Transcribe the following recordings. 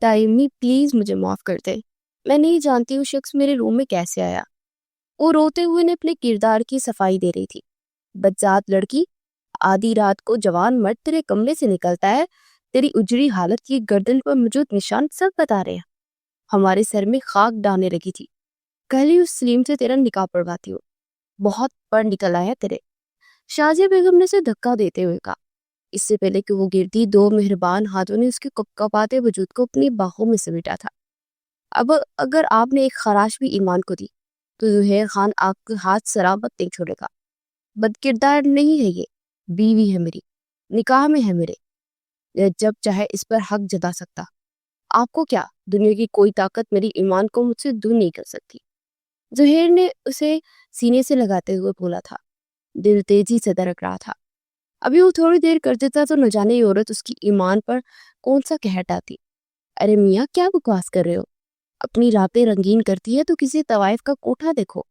تائمی please مجھے معاف کر دے، میں نہیں جانتی وہ شخص میرے روم میں کیسے آیا۔ وہ روتے ہوئے نے اپنے کردار کی صفائی دے رہی تھی۔ بدذات لڑکی، آدھی رات کو جوان مرد تیرے کمرے سے نکلتا ہے، تیری اجڑی حالت کی گردن پر موجود نشان سب بتا رہے ہیں۔ ہمارے سر میں خاک ڈالنے لگی تھی، کل ہی اس سلیم سے تیرا نکاح پڑھواتی ہو، بہت پڑھ نکل آیا تیرے۔ شازیہ بیگم نے اسے دھکا دیتے ہوئے کہا، اس سے پہلے کہ وہ گرتی، دو مہربان ہاتھوں نے اس کے کپکپاتے وجود کو اپنی باہوں میں سمیٹا تھا۔ اب اگر آپ نے ایک خراش بھی ایمان کو دی تو زہیر خان آپ کے ہاتھ سلامت نہیں چھوڑے گا۔ بد کردار نہیں ہے، یہ بیوی ہے میری، نکاح میں ہے میرے، جب چاہے اس پر حق جتا سکتا۔ آپ کو کیا، دنیا کی کوئی طاقت میری ایمان کو مجھ سے دور نہیں کر سکتی۔ زہیر نے اسے سینے سے لگاتے ہوئے بولا تھا، دل تیزی سے دھڑک رہا تھا۔ ابھی وہ تھوڑی دیر کر دیتا تو نہ جانے یہ عورت اس کی ایمان پر کون سا قہر ڈالتی۔ ارے میاں کیا بکواس کر رہے ہو؟ اپنی راتیں رنگین کرتی ہے تو کسی طوائف کا کوٹھا دیکھو۔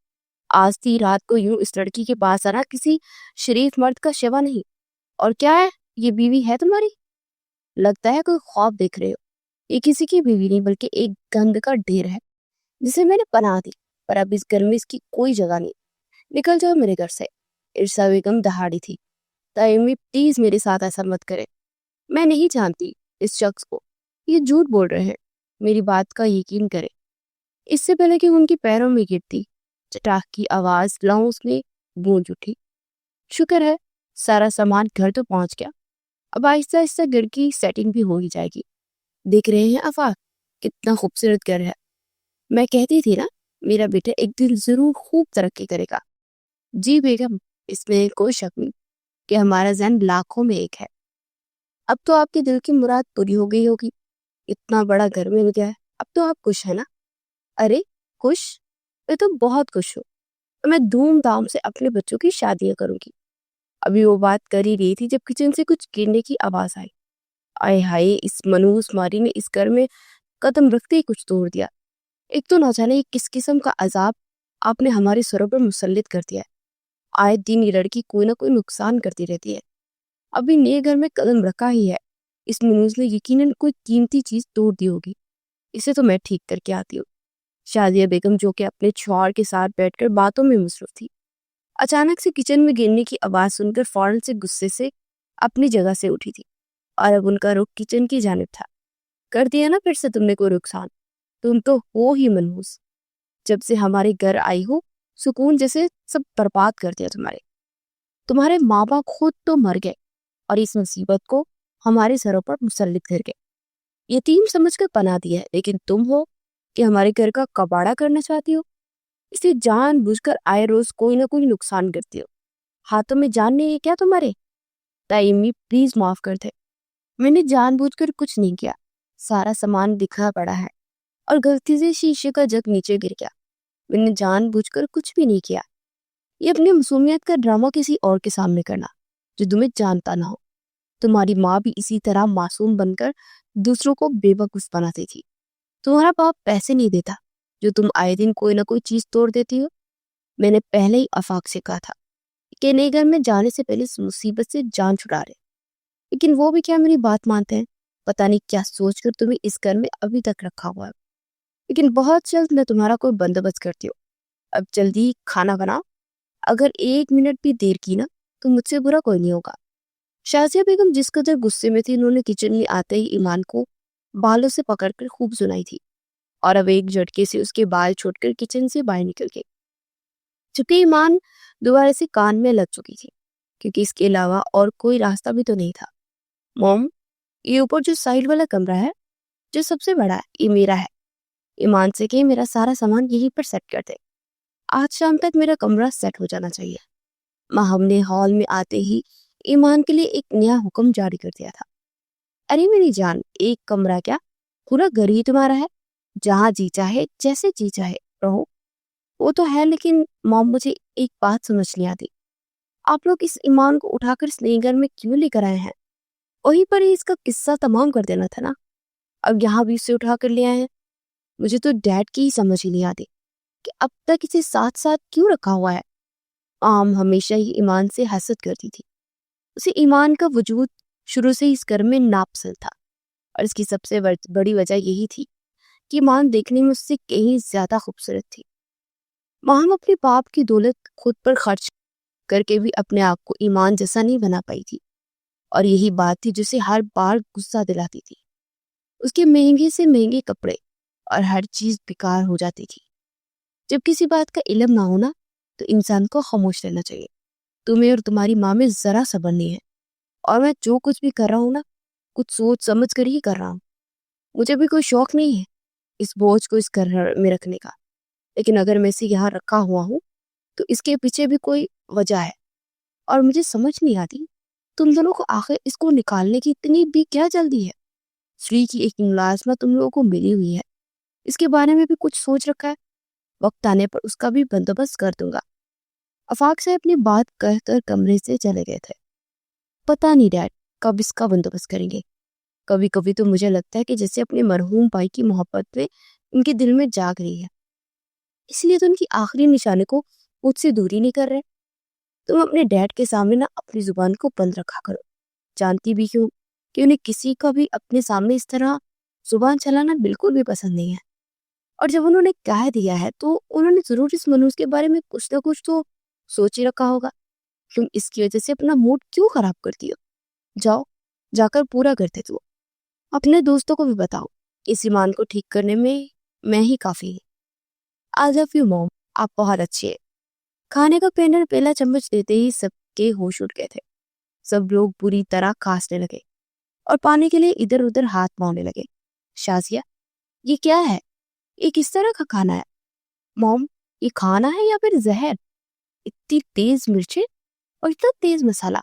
آج تھی رات کو یوں اس لڑکی کے پاس آنا کسی شریف مرد کا شیوا نہیں۔ اور کیا ہے، یہ بیوی ہے تمہاری؟ لگتا ہے کوئی خواب دیکھ رہے ہو۔ یہ کسی کی بیوی نہیں بلکہ ایک گند کا ڈھیر ہے جسے میں نے پناہ دی، پر اب اس گھر میں اس کی کوئی جگہ نہیں۔ نکل جاؤ میرے گھر سے۔ ارشا بیگم دہاڑی تھی، تائمی پلیز میرے ساتھ ایسا مت کرے، میں نہیں جانتی اس شخص کو، یہ جھوٹ بول رہے ہیں، میری بات کا یقین کرے۔ اس سے پہلے کہ ان کی پیروں میں گرتی، چٹاک کی آواز لاؤنج میں گونج اٹھی۔ شکر ہے سارا سامان گھر تو پہنچ گیا، اب آہستہ آہستہ گھر کی سیٹنگ بھی ہو ہی جائے گی۔ دیکھ رہے ہیں آفاق، کتنا خوبصورت گھر ہے۔ میں کہتی تھی نا میرا بیٹا ایک دن ضرور خوب ترقی کرے گا۔ جی بیگم، اس میں کوئی شک نہیں کہ ہمارا ذہن لاکھوں میں ایک ہے۔ اب تو آپ کے دل کی مراد پوری ہو گئی ہوگی، اتنا بڑا گھر مل گیا ہے، اب تو آپ خوش ہیں نا؟ ارے خوش؟ میں تو بہت خوش ہوں، میں دھوم دھام سے اپنے بچوں کی شادیاں کروں گی۔ ابھی وہ بات کر ہی رہی تھی جب کچن سے کچھ گرنے کی آواز آئی۔ آئے ہائے، اس منوس ماری نے اس گھر میں قدم رکھتے ہی کچھ توڑ دیا۔ ایک تو نہ جانے کس قسم کا عذاب آپ نے ہمارے سروں پر مسلط کر دیا ہے۔ آئے دن یہ لڑکی کوئی نہ کوئی نقصان کرتی رہتی ہے، ابھی نئے گھر میں قدم رکھا ہی ہے، اس منوس نے یقیناً کوئی قیمتی چیز توڑ دی ہوگی، اسے تو میں ٹھیک کر کے آتی ہوں۔ شازیہ بیگم جو کہ اپنے شوہر کے ساتھ بیٹھ کر باتوں میں مصروف تھی، اچانک سے کچن میں گرنے کی آواز سن کر فوراً سے غصے سے اپنی جگہ سے اٹھی تھی، اور اب ان کا رخ کچن کی جانب تھا۔ کر دیا نا پھر سے تم نے کوئی نقصان، تم تو ہو ہی منحوس، جب سے ہمارے گھر آئی ہو سکون جیسے سب برباد کر دیا تمہارے ماں باپ خود تو مر گئے اور اس مصیبت کو ہمارے سروں پر مسلط کر گئے، یتیم سمجھ کر پناہ دیا ہے، لیکن تم ہو کہ ہمارے گھر کا کباڑہ کرنا چاہتی ہو، اسے جان بوجھ کر آئے روز کوئی نہ کوئی نقصان کرتی ہو۔ ہاتھوں میں جان نہیں ہے کیا تمہارے؟ تائمی پلیز معاف کر دے، میں نے جان بوجھ کر کچھ نہیں کیا، سارا سامان بکھرا پڑا ہے اور غلطی سے شیشے کا جگ نیچے گر گیا، میں نے جان بوجھ کر کچھ بھی نہیں کیا۔ یہ اپنی معصومیت کا ڈرامہ کسی اور کے سامنے کرنا جو تمہیں جانتا نہ ہو۔ تمہاری ماں بھی اسی طرح معصوم بن کر دوسروں کو بے وقوف بناتی تھی۔ تمہارا باپ پیسے نہیں دیتا جو تم آئے دن کوئی نہ کوئی چیز توڑ دیتی ہو۔ میں نے پہلے ہی آفاق سے کہا تھا کہ نئے گھر میں جانے سے پہلے اس مصیبت سے جان چھڑا رہے، لیکن وہ بھی کیا میری بات مانتے ہیں؟ پتہ نہیں کیا سوچ کر تمہیں اس گھر میں ابھی تک رکھا ہوا ہے، لیکن بہت جلد میں تمہارا کوئی بندوبست کرتی ہوں۔ اب جلدی کھانا بناؤ، اگر ایک منٹ بھی دیر کی نا تو مجھ سے برا کوئی نہیں ہوگا۔ شازیہ بیگم جس قدر غصے میں تھی، انہوں نے کچن میں آتے ہی ایمان کو بالوں سے پکڑ کر خوب سنائی تھی، اور اب ایک جھٹکے سے اس کے بال چھوڑ کر کچن سے باہر نکل گئی، چونکہ ایمان دوبارہ سے کان میں لگ چکی تھی، کیونکہ اس کے علاوہ اور کوئی راستہ بھی تو نہیں تھا۔ موم، یہ اوپر جو سائڈ والا کمرہ ہے جو سب سے بڑا ہے، یہ میرا ہے، ایمان سے کہ میرا سارا سامان یہیں پر سیٹ کر دے، آج شام تک میرا کمرہ سیٹ ہو جانا چاہیے۔ ماں ہم نے ہال میں آتے ہی ایمان کے لیے ایک نیا حکم جاری کر دیا تھا۔ ارے میری جان، ایک کمرہ کیا، پورا گھر ہی تمہارا ہے، جہاں جی چاہے جیسے جی چاہے رہو۔ وہ تو ہے، لیکن موم مجھے ایک بات سمجھ نہیں آتی، آپ لوگ اس ایمان کو اٹھا کر اس نئے گھر میں کیوں لے کر آئے ہیں؟ وہیں پر ہی اس کا قصہ تمام کر دینا تھا نا، اب یہاں بھی اسے اٹھا کر لے آئے ہیں۔ مجھے تو ڈیڈ کی ہی سمجھ ہی نہیں آتی کہ اب تک اسے ساتھ ساتھ کیوں رکھا ہوا ہے۔ ہمیشہ ہی ایمان سے حسد کرتی تھی، اسے ایمان کا وجود شروع سے اس گھر میں ناپسند تھا، اور اس کی سب سے بڑی وجہ یہی تھی کہ ایمان دیکھنے میں اس سے کہیں زیادہ خوبصورت تھی۔ ماہم اپنے باپ کی دولت خود پر خرچ کر کے بھی اپنے آپ کو ایمان جیسا نہیں بنا پائی تھی، اور یہی بات تھی جسے ہر بار غصہ دلاتی تھی۔ اس کے مہنگے سے مہنگے کپڑے اور ہر چیز بیکار ہو جاتی تھی۔ جب کسی بات کا علم نہ ہونا تو انسان کو خاموش رہنا چاہیے۔ تمہیں اور تمہاری ماں میں ذرا صبر نہیں ہے، اور میں جو کچھ بھی کر رہا ہوں نا، کچھ سوچ سمجھ کر ہی کر رہا ہوں۔ مجھے بھی کوئی شوق نہیں ہے اس بوجھ کو اس گھر میں رکھنے کا، لیکن اگر میں اسے یہاں رکھا ہوا ہوں تو اس کے پیچھے بھی کوئی وجہ ہے، اور مجھے سمجھ نہیں آتی تم دونوں کو آخر اس کو نکالنے کی اتنی بھی کیا جلدی ہے۔ سری کی ایک ملازمت تم لوگوں کو ملی ہوئی ہے، اس کے بارے میں بھی کچھ سوچ رکھا ہے؟ وقت آنے پر اس کا بھی بندوبست کر دوں گا۔ آفاق سے اپنی بات کہہ کر کمرے سے چلے گئے تھے۔ پتہ نہیں ڈیڈ کب اس کا بندوبست کریں گے۔ کبھی کبھی تو مجھے لگتا ہے کہ جیسے اپنے مرحوم بھائی کی محبت میں ان کے دل میں جاگ رہی ہے، اس لیے تو ان کی آخری نشانے کو مجھ سے دوری نہیں کر رہے۔ تم اپنے ڈیڈ کے سامنے نہ اپنی زبان کو بند رکھا کرو، جانتی بھی کیوں کہ انہیں کسی کا بھی اپنے سامنے اس طرح زبان چلانا بالکل بھی پسند نہیں ہے، اور جب انہوں نے کہہ دیا ہے تو انہوں نے ضرور اس منوس کے بارے میں کچھ نہ کچھ تو سوچ ہی رکھا ہوگا۔ تم اس کی وجہ سے اپنا موڈ کیوں خراب کرتی ہو؟ جاؤ جا کر پورا کرتے تو اپنے دوستوں کو بھی بتاؤ، اس ایمان کو ٹھیک کرنے میں ہی کافی ہے۔ آئی لو یو موم، آپ بہت اچھے ہیں۔ کھانے کا پہلا چمچ دیتے ہی سب کے ہوش اٹھ گئے تھے۔ سب لوگ بری طرح کھانسنے لگے اور پانی کے لیے ادھر ادھر ہاتھ مارنے لگے۔ شازیہ، یہ کیا ہے؟ یہ کس طرح کا کھانا ہے؟ موم، یہ کھانا ہے یا پھر زہر؟ اتنی تیز مرچیں اور اتنا تیز مسالہ،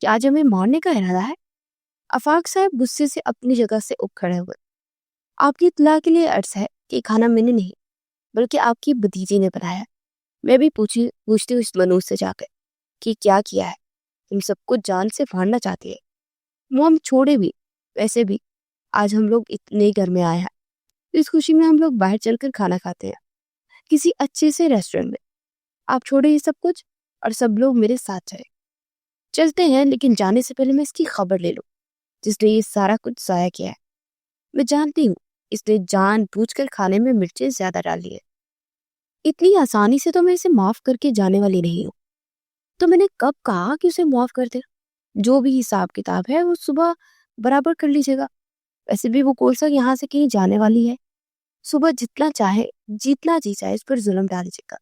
کیا آج ہمیں مارنے کا ارادہ ہے؟ آفاق صاحب غصے سے اپنی جگہ سے اٹھ کھڑے ہوئے۔ آپ کی اطلاع کے لیے عرض ہے کہ کھانا میں نے نہیں بلکہ آپ کی بھتیجی نے بنایا۔ میں بھی پوچھتی ہوں اس منوس سے جا کر کہ کیا کیا ہے، تم سب کو جان سے مارنا چاہتی ہے۔ موم چھوڑے بھی، ویسے بھی آج ہم لوگ اتنے گھر میں آئے ہیں، اس خوشی میں ہم لوگ باہر چل کر کھانا کھاتے ہیں کسی اچھے سے ریسٹورنٹ میں۔ آپ چھوڑے یہ سب کچھ اور سب لوگ میرے ساتھ چلے۔ چلتے ہیں، لیکن جانے سے پہلے میں اس کی خبر لے لوں جس نے یہ سارا کچھ ضائع کیا ہے۔ میں جانتی ہوں اس نے جان بوجھ کر کھانے میں مرچیں زیادہ ڈال لی ہے۔ اتنی آسانی سے تو میں اسے معاف کر کے جانے والی نہیں ہوں۔ تو میں نے کب کہا کہ اسے معاف کر دے؟ جو بھی حساب کتاب ہے وہ صبح برابر کر لیجیے گا۔ ویسے بھی وہ کورسا یہاں سے کہیں جانے والی ہے، صبح جتنا چاہے جتنا جی چاہے اس پر ظلم ڈال دیجیے گا،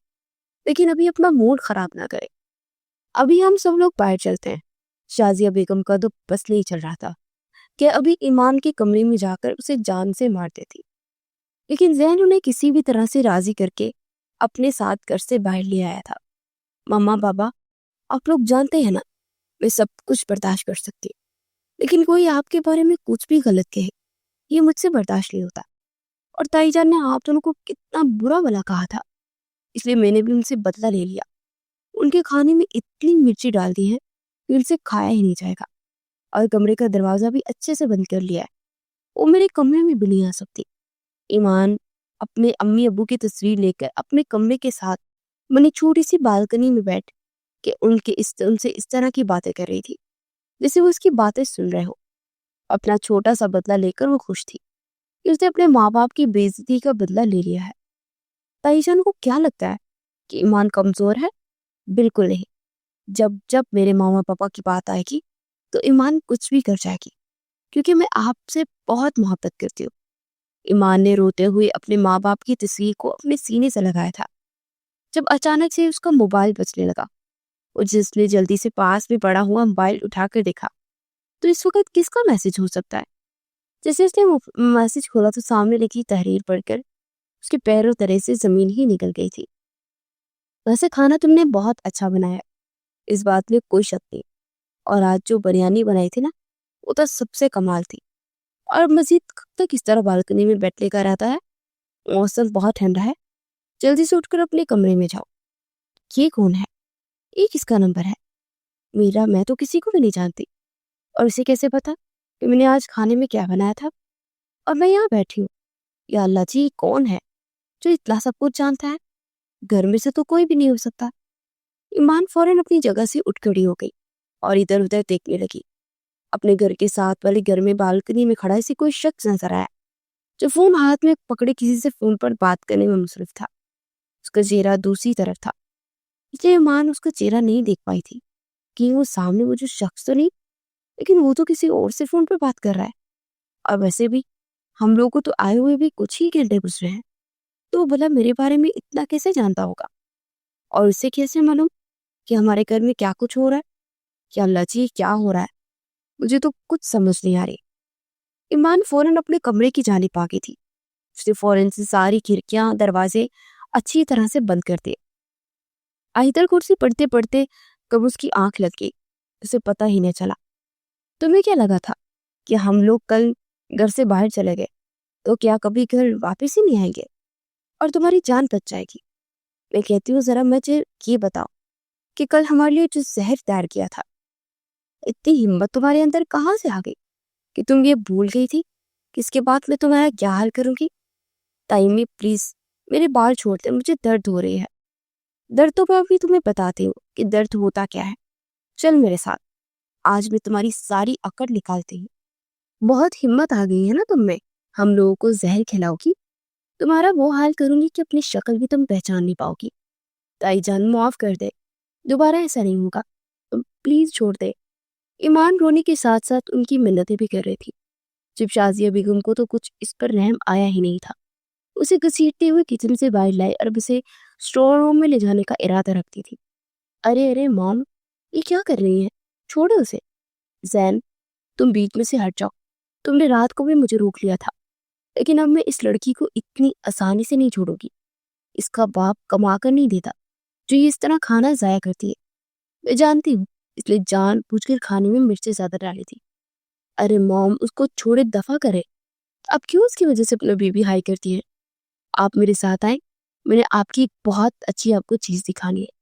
لیکن ابھی اپنا موڈ خراب نہ کرے۔ ابھی ہم سب لوگ باہر چلتے ہیں۔ شازیہ بیگم کا تو بس نہیں چل رہا تھا کہ ابھی ایمان کے کمرے میں جا کر اسے جان سے مار دیتی، لیکن ذہن انہیں کسی بھی طرح سے راضی کر کے اپنے ساتھ گھر سے باہر لے آیا تھا۔ ماما، بابا، آپ لوگ جانتے ہیں نا میں سب کچھ برداشت کر سکتی، لیکن کوئی آپ کے بارے میں کچھ بھی غلط کہے یہ مجھ سے برداشت نہیں ہوتا۔ اور تائی جان نے آپ دونوں کو کتنا برا بھلا کہا تھا، اس لیے میں نے بھی ان سے بدلہ لے لیا۔ ان کے کھانے میں اتنی مرچی ڈال دی ہے کہ ان سے کھایا ہی نہیں جائے گا، اور کمرے کا دروازہ بھی اچھے سے بند کر لیا ہے۔ وہ میرے کمرے میں بھی نہیں آ سکتی۔ ایمان اپنے امی ابو کی تصویر لے کر اپنے کمرے کے ساتھ منی چھوٹی سی بالکنی میں بیٹھ کے ان سے اس طرح کی باتیں کر رہی تھی جیسے وہ اس کی باتیں سن رہے ہو۔ اپنا چھوٹا سا بدلہ لے کر وہ خوش تھی کہ اس نے اپنے ماں باپ کی بے عزتی کا بدلہ لے لیا ہے۔ تائی جان کو کیا لگتا ہے کہ ایمان کمزور ہے؟ بالکل نہیں۔ جب میرے ماما پاپا کی بات آئے گی تو ایمان کچھ بھی کر جائے گی، کیونکہ میں آپ سے بہت محبت کرتی ہوں۔ ایمان نے روتے ہوئے اپنے ماں باپ کی تصویر کو اپنے سینے سے لگایا تھا جب اچانک سے اس کا موبائل بجنے لگا۔ وہ جس نے جلدی سے پاس میں پڑا ہوا موبائل اٹھا کر دیکھا تو اس وقت کس کا میسج ہو سکتا ہے؟ جیسے اس نے میسج کھولا تو سامنے لکھی تحریر پڑھ کر اس کے پیروں تلے سے زمین ہی نکل گئی تھی۔ ویسے کھانا تم نے بہت اچھا بنایا، اس بات میں کوئی شک نہیں، اور آج جو بریانی بنائی تھی نا وہ تو سب سے کمال تھی۔ اور مزید کب تک اس طرح بالکنی میں بیٹھنے کا رہتا ہے؟ موسم بہت ٹھنڈا ہے، جلدی سے اٹھ کر اپنے کمرے میں جاؤ۔ یہ کون ہے؟ یہ کس کا نمبر ہے؟ میرا، میں تو کسی کو بھی نہیں جانتی، اور اسے کیسے پتا کہ میں نے آج کھانے میں کیا بنایا تھا اور میں یہاں بیٹھی ہوں؟ یا اللہ جی، کون ہے جو اتنا سب کچھ جانتا ہے؟ گھر میں سے تو کوئی بھی نہیں ہو سکتا۔ ایمان فوراً اپنی جگہ سے اٹھ کھڑی ہو گئی اور ادھر ادھر دیکھنے لگی۔ اپنے گھر کے ساتھ والے گھر میں بالکنی میں کھڑا اسے کوئی شخص نظر آیا جو فون ہاتھ میں پکڑے کسی سے فون پر بات کرنے میں مصروف تھا۔ اس کا چہرہ دوسری طرف تھا، اس لیے ایمان اس کا چہرہ نہیں دیکھ پائی تھی کہ وہ سامنے وہ جو شخص تو نہیں، لیکن وہ تو کسی اور سے فون پر بات کر رہا ہے۔ اور ویسے بھی ہم لوگوں کو تو آئے ہوئے بھی کچھ ہی گھنٹے گزرے ہیں، تو بھلا میرے بارے میں اتنا کیسے جانتا ہوگا؟ اور اسے کیسے معلوم کہ ہمارے گھر میں کیا کچھ ہو رہا ہے؟ کیا اللہ جی کیا ہو رہا ہے؟ مجھے تو کچھ سمجھ نہیں آ رہی۔ ایمان فوراً اپنے کمرے کی جانب آ گئی تھی۔ اس نے فوراً سے ساری کھڑکیاں دروازے اچھی طرح سے بند کر دیے۔ آیتل کرسی پڑھتے پڑھتے کب اس کی آنکھ لگ گئی، اسے پتہ ہی نہیں چلا۔ تمہیں کیا لگا تھا کہ ہم لوگ کل گھر سے باہر چلے گئے تو کیا کبھی گھر واپس ہی نہیں آئیں گے اور تمہاری جان بچ جائے گی؟ میں کہتی ہوں ذرا مجھے یہ بتاؤ کہ کل ہمارے لیے جو زہر تیار کیا تھا، اتنی ہمت تمہارے اندر کہاں سے آ گئی کہ تم یہ بھول گئی تھی کہ اس کے بعد میں تمہارا کیا حال کروں گی؟ تائمی پلیز میرے بال چھوڑ دے، مجھے درد ہو رہی ہے۔ درد تو میں ابھی تمہیں بتاتی ہوں کہ درد ہوتا کیا ہے۔ چل میرے ساتھ، آج میں تمہاری ساری اکڑ نکالتی ہوں۔ بہت ہمت آ گئی ہے نا تم میں، ہم لوگوں کو زہر کھلاؤ گی؟ تمہارا وہ حال کروں گی کہ اپنی شکل بھی تم پہچان نہیں پاؤ گی۔ تائی جان معاف کر دے، دوبارہ ایسا نہیں ہوگا، تم پلیز چھوڑ دے۔ ایمان رونے کے ساتھ ساتھ ان کی منتیں بھی کر رہی تھی۔ جب شازیہ بیگم کو تو کچھ اس پر رحم آیا ہی نہیں تھا۔ اسے گھسیٹتے ہوئے کچن سے باہر لائے اور اسے اسٹور روم میں لے جانے کا ارادہ رکھتی تھی۔ ارے موم، یہ کیا کر رہی ہیں؟ چھوڑو اسے۔ زین، تم بیچ میں سے ہٹ جاؤ۔ تم نے رات کو بھی مجھے روک لیا تھا، لیکن اب میں اس لڑکی کو اتنی آسانی سے نہیں چھوڑوں گی۔ اس کا باپ کما کر نہیں دیتا جو یہ اس طرح کھانا ضائع کرتی ہے۔ میں جانتی ہوں، اس لیے جان بوجھ کر کھانے میں مرچیں زیادہ ڈالی تھی۔ ارے موم، اس کو چھوڑے، دفع کرے۔ اب کیوں اس کی وجہ سے اپنا بیبی ہائی کرتی ہے؟ آپ میرے ساتھ آئیں، میں نے آپ کی ایک بہت اچھی آپ کو چیز دکھانی ہے۔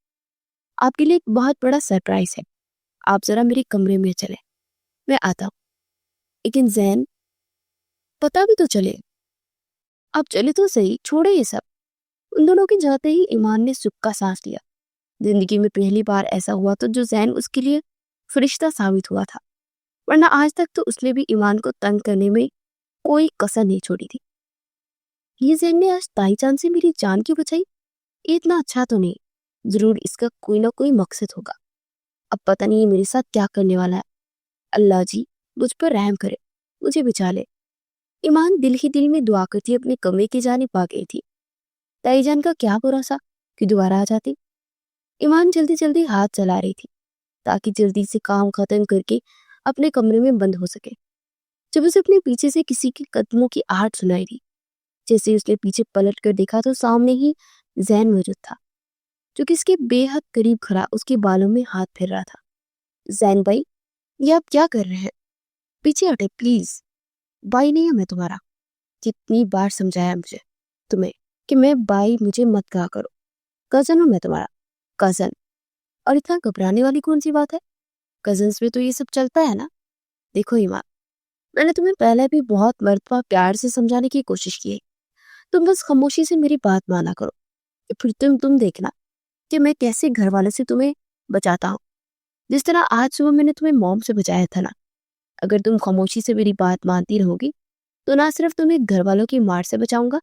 آپ کے لیے ایک بہت بڑا سرپرائز ہے۔ آپ ذرا میرے کمرے میں چلیں، میں آتا ہوں۔ لیکن زین، پتہ بھی تو چلے۔ آپ چلے تو صحیح، چھوڑے یہ سب۔ ان دونوں کے جاتے ہی ایمان نے سکھ کا سانس لیا۔ زندگی میں پہلی بار ایسا ہوا تو جو زین اس کے لیے فرشتہ ثابت ہوا تھا، ورنہ آج تک تو اس نے بھی ایمان کو تنگ کرنے میں کوئی کسر نہیں چھوڑی تھی۔ یہ زین نے آج تائی جان سے میری جان کیوں بچائی؟ یہ اتنا اچھا تو نہیں، ضرور اس کا کوئی نہ کوئی مقصد ہوگا۔ اب پتہ نہیں یہ میرے ساتھ کیا کرنے والا ہے۔ اللہ جی مجھ پر رحم کرے، مجھے بچا لے۔ ایمان دل ہی دل میں دعا کرتی اپنے کمرے کی جانب آ گئی تھی۔ تائی جان کا کیا بھروسہ کہ دوبارہ آ جاتی۔ ایمان جلدی جلدی ہاتھ چلا رہی تھی تاکہ جلدی سے کام ختم کر کے اپنے کمرے میں بند ہو سکے۔ جب اسے اپنے پیچھے سے کسی کے قدموں کی آہٹ سنائی دی، جیسے اس نے پیچھے پلٹ کر دیکھا تو سامنے ہی زین موجود تھا، جو کہ اس کے بے حد قریب کھڑا اس کے بالوں میں ہاتھ پھیر رہا تھا۔ زین بھائی، یہ آپ کیا کر رہے ہیں؟ پیچھے ہٹے پلیز۔ بھائی نہیں ہوں میں تمہارا، کتنی بار سمجھایا مجھے تمہیں کہ میں بھائی مجھے مت کہا کرو۔ کزن ہوں میں تمہارا، کزن۔ اور اتنا گھبرانے والی کون سی بات ہے؟ کزنس میں تو یہ سب چلتا ہے نا۔ دیکھو ایمان، میں نے تمہیں پہلے بھی بہت مرتبہ پیار سے سمجھانے کی کوشش کی ہے، تم بس خاموشی سے میری بات مانا کرو۔ پھر تم دیکھنا کہ میں کیسے گھر والے سے تمہیں بچاتا ہوں، جس طرح آج صبح میں نے تمہیں موم سے بچایا تھا نا۔ اگر تم خاموشی سے میری بات مانتی رہو گی تو نہ صرف تمہیں گھر والوں کی مار سے بچاؤں گا،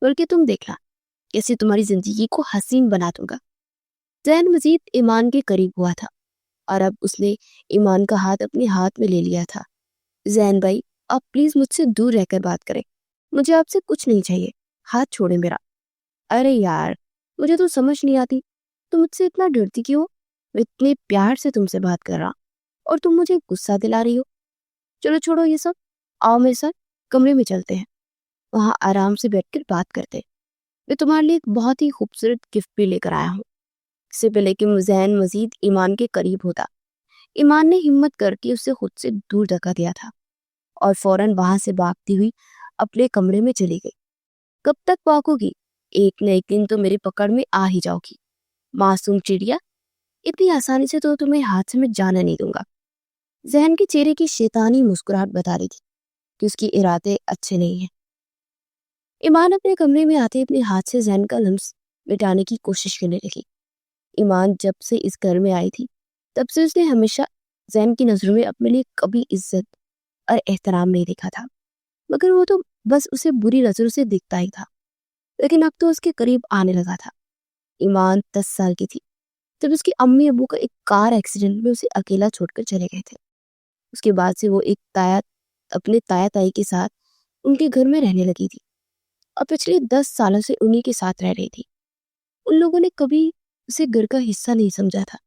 بلکہ تم دیکھنا کیسے تمہاری زندگی کو حسین بنا دوں گا۔ زین مزید ایمان کے قریب ہوا تھا اور اب اس نے ایمان کا ہاتھ اپنے ہاتھ میں لے لیا تھا۔ زین بھائی، آپ پلیز مجھ سے دور رہ کر بات کریں، مجھے آپ سے کچھ نہیں چاہیے، ہاتھ چھوڑیں میرا۔ ارے یار، مجھے تو سمجھ نہیں آتی تم مجھ سے اتنا ڈرتی کیوں؟ میں اتنے پیار سے تم سے بات کر رہا اور تم مجھے غصہ دلا رہی ہو۔ چلو چھوڑو یہ سب، آؤ میرے ساتھ کمرے میں چلتے ہیں، وہاں آرام سے بیٹھ کر بات کرتے ہیں۔ میں تمہارے لیے ایک بہت ہی خوبصورت گفٹ بھی لے کر آیا ہوں۔ اس سے پہلے کہ زین مزید ایمان کے قریب ہوتا، ایمان نے ہمت کر کے اسے خود سے دور دھکا دیا تھا اور فوراً وہاں سے بھاگتی ہوئی اپنے کمرے میں چلی گئی۔ کب تک بھاگو گی؟ ایک نہ ایک دن تو میرے پکڑ میں آ ہی جاؤ گی، معصوم چڑیا۔ اتنی آسانی سے تو تمہیں ہاتھ سے میں جانا نہیں دوں گا۔ ذہن کے چہرے کی شیطانی مسکراہٹ بتا رہی تھی کہ اس کی ارادے اچھے نہیں ہیں۔ ایمان اپنے کمرے میں آتے اپنے ہاتھ سے ذہن کا لمس مٹانے کی کوشش کرنے لگی۔ ایمان جب سے اس گھر میں آئی تھی تب سے اس نے ہمیشہ زین کی نظروں میں اپنے لیے کبھی عزت اور احترام نہیں دیکھا تھا، مگر وہ تو بس اسے بری نظروں سے دیکھتا ہی تھا۔ لیکن اب تو اس کے قریب آنے لگا تھا۔ ایمان 10 سال کی تھی جب اس کی امی ابو کا ایک کار ایکسیڈنٹ میں اسے اکیلا چھوڑ کر چلے گئے تھے۔ اس کے بعد سے وہ اپنے تایا تائی کے ساتھ ان کے گھر میں رہنے لگی تھی اور پچھلے 10 سالوں سے انہی کے ساتھ رہ رہی تھی۔ ان لوگوں نے کبھی اسے گھر کا حصہ نہیں سمجھا تھا،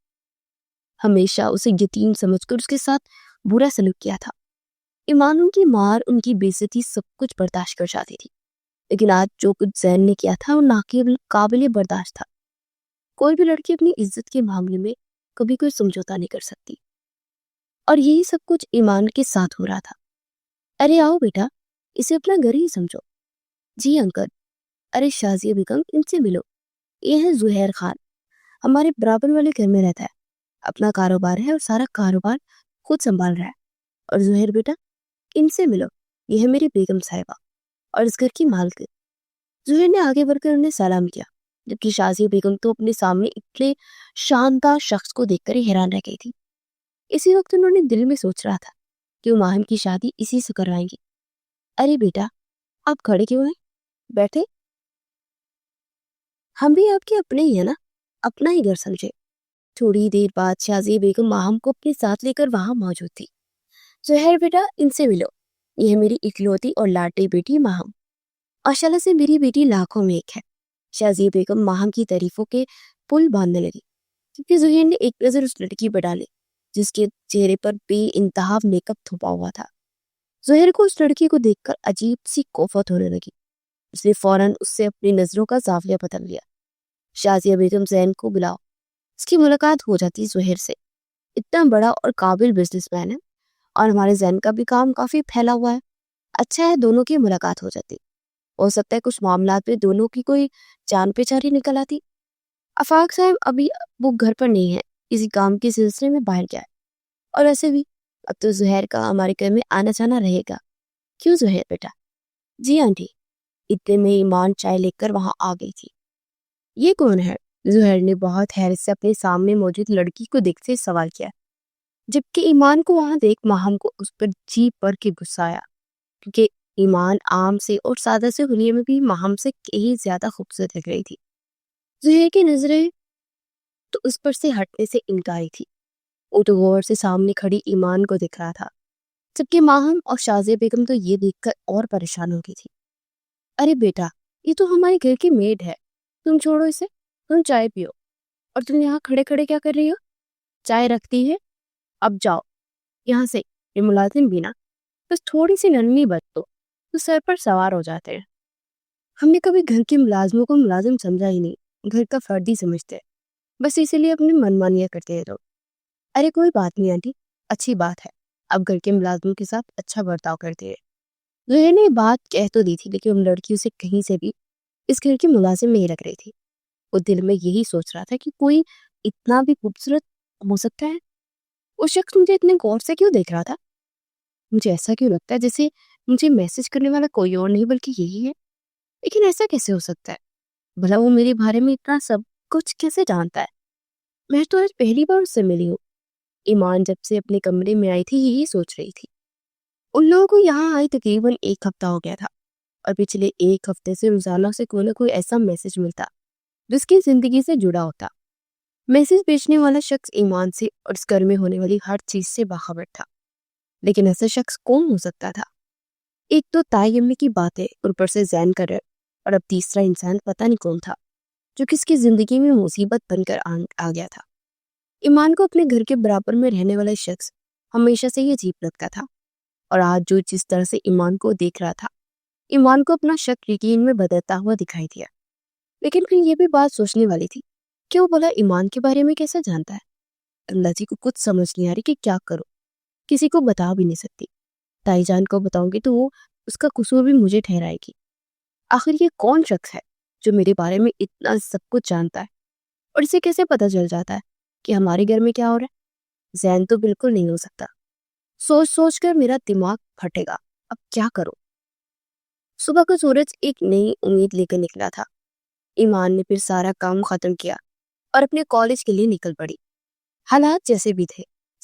ہمیشہ اسے یتیم سمجھ کر اس کے ساتھ برا سلوک کیا تھا۔ ایمان ان کی مار، ان کی بے عزتی سب کچھ برداشت کر جاتی تھی، لیکن آج جو کچھ زین نے کیا تھا وہ قابل برداشت تھا۔ کوئی بھی لڑکی اپنی عزت کے معاملے میں کبھی کوئی سمجھوتا نہیں کر سکتی، اور یہی سب کچھ ایمان کے ساتھ ہو رہا تھا۔ ارے آؤ بیٹا، اسے اپنا گھر ہی سمجھو۔ جی انکل۔ ارے شازیہ بیگم، ان سے ملو، یہ ہے زہیر خان، ہمارے برابر والے گھر میں رہتا ہے، اپنا کاروبار ہے اور سارا کاروبار خود سنبھال رہا ہے۔ اور زہیر بیٹا، ان سے ملو، یہ ہے میری بیگم صاحبہ اور اس گھر کی مالکن۔ زہیر نے آگے بڑھ کر انہیں سلام کیا، جبکہ شازیہ بیگم تو اپنے سامنے اتنے شاندار شخص کو دیکھ کر ہی حیران رہ گئی تھی۔ اسی وقت انہوں نے دل میں سوچ رہا تھا کہ وہ ماہم کی شادی اسی سے کروائیں گی۔ ارے بیٹا، آپ کھڑے کیوں ہیں؟ بیٹھے، ہم بھی آپ کے اپنے ہی ہیں نا، اپنا ہی گھر سمجھے۔ تھوڑی دیر بعد شازیہ بیگم ماہم کو اپنے ساتھ لے کر وہاں موجود تھی۔ زہیر بیٹا، ان سے ملو، یہ ہے میری اکلوتی اور لاڈلی بیٹی ماہم، ماشاءاللہ سے میری بیٹی لاکھوں میں ایک ہے۔ شازیہ بیگم ماہم کی تعریفوں کے پل باندھنے لگی، کیونکہ زہیر نے ایک نظر اس لڑکی پر ڈالی جس کے چہرے پر بے انتہا میک اپ تھوپا ہوا تھا۔ زہیر کو اس لڑکی کو دیکھ کر عجیب سی کوفت ہونے لگی۔ اس نے فوراً اس سے اپنی نظروں کا زاویہ بدل لیا۔ شازیہ بیگم، زین کو بلاؤ، اس کی ملاقات ہو جاتی زہیر سے، اتنا بڑا اور قابل بزنس مین ہے، اور ہمارے زین کا بھی کام کافی پھیلا ہوا ہے، اچھا ہے دونوں کی ملاقات ہو جاتی، ہو سکتا ہے کچھ معاملات میں دونوں کی کوئی جان پہچان نکل آتی۔ آفاق صاحب ابھی وہ گھر پر نہیں ہے، کسی کام کے سلسلے میں باہر گیا ہے، اور ایسے بھی اب تو زہیر کا ہمارے گھر میں آنا جانا رہے گا۔ کیوں زہیر بیٹا؟ جی آنٹی۔ اتنے میں ایمان چائے لے کر وہاں آ گئی تھی۔ یہ کون ہے؟ زہیر نے بہت حیرت سے اپنے سامنے موجود لڑکی کو دیکھتے سوال کیا، جبکہ ایمان کو وہاں دیکھ ماہم کو اس پر جی پر کے غصہ آیا، کیونکہ ایمان عام سے اور سادہ سے حلیے میں بھی ماہم سے کہیں زیادہ خوبصورت لگ رہی تھی۔ زہیر کی نظریں تو اس پر سے ہٹنے سے انکاری تھی، وہ تو غور سے سامنے کھڑی ایمان کو دیکھ رہا تھا، جبکہ ماہم اور شازیہ بیگم تو یہ دیکھ کر اور پریشان ہو گئی تھی۔ ارے بیٹا، یہ تو ہمارے گھر کی میڈ ہے، تم چھوڑو اسے، تم چائے پیو، اور تم یہاں کھڑے کھڑے کیا کر رہی ہو؟ چائے رکھتی ہے، اب جاؤ یہاں سے۔ یہ ملازم بھی نا، بس تھوڑی سی نرمی برتو تو سر پر سوار ہو جاتے ہیں۔ ہم نے کبھی گھر کے ملازموں کو ملازم سمجھا ہی نہیں، گھر کا فرد ہی سمجھتے ہیں، بس اسی لیے اپنی منمانیاں کرتے ہیں لوگ۔ ارے کوئی بات نہیں آنٹی، اچھی بات ہے، اب گھر کے ملازموں کے ساتھ اچھا برتاؤ کرتے ہیں۔ زہیر نے بات کہہ تو دی تھی، لیکن لڑکی اسے کہیں سے بھی اس گھر کی ملازم نہیں لگ رہی تھی۔ وہ دل میں یہی سوچ رہا تھا کہ کوئی اتنا بھی خوبصورت ہو سکتا ہے؟ وہ شخص مجھے اتنے غور سے کیوں دیکھ رہا تھا؟ مجھے ایسا کیوں لگتا ہے جیسے مجھے میسج کرنے والا کوئی اور نہیں بلکہ یہی ہے؟ لیکن ایسا کیسے ہو سکتا ہے؟ بھلا وہ میرے بارے میں اتنا سب کچھ کیسے جانتا ہے؟ میں تو آج پہلی بار اس سے ملی ہوں۔ ایمان جب سے اپنے کمرے میں آئی تھی یہی سوچ رہی تھی۔ ان لوگوں کو یہاں آئے تقریباً 1 ہفتہ ہو گیا تھا، اور پچھلے 1 ہفتے سے روزانہ سے کوئی نہ کوئی ایسا میسج ملتا جس کی زندگی سے جڑا ہوتا۔ میسج بیچنے والا شخص ایمان سے اور اس گھر میں ہونے والی ہر چیز سے باخبر تھا، لیکن ایسا شخص کون ہو سکتا تھا؟ ایک تو تائی امی کی باتیں، اوپر سے زین کا ڈر، اور اب تیسرا انسان پتہ نہیں کون تھا جو کس کی زندگی میں مصیبت بن کر آ گیا تھا۔ ایمان کو اپنے گھر کے برابر میں رہنے والا شخص ہمیشہ سے یہ عجیب لگتا تھا، اور آج جو جس طرح سے ایمان کو دیکھ رہا تھا، ایمان کو اپنا شک یقین میں بدلتا ہوا دکھائی دیا۔ لیکن پھر یہ بھی بات سوچنے والی تھی کہ وہ بھلا ایمان کے بارے میں کیسے جانتا ہے؟ اللہ جی کو کچھ سمجھ نہیں آ رہی کہ کیا کرو، کسی کو بتا بھی نہیں سکتی۔ تائی جان کو بتاؤں گی تو وہ اس کا قصور بھی مجھے ٹھہرائے گی۔ آخر یہ کون شخص ہے جو میرے بارے میں اتنا سب کچھ جانتا ہے، اور اسے کیسے پتہ چل جاتا ہے کہ ہمارے گھر میں کیا ہو رہا ہے؟ زین تو بالکل نہیں ہو سکتا۔ سوچ سوچ کر میرا دماغ پھٹے گا، اب کیا کروں؟ صبح کا سورج ایک نئی امید لے کر نکلا تھا۔ ایمان نے پھر سارا کام ختم کیا اور اپنے کالج کے لیے نکل پڑی۔ حالات جیسے بھی تھے،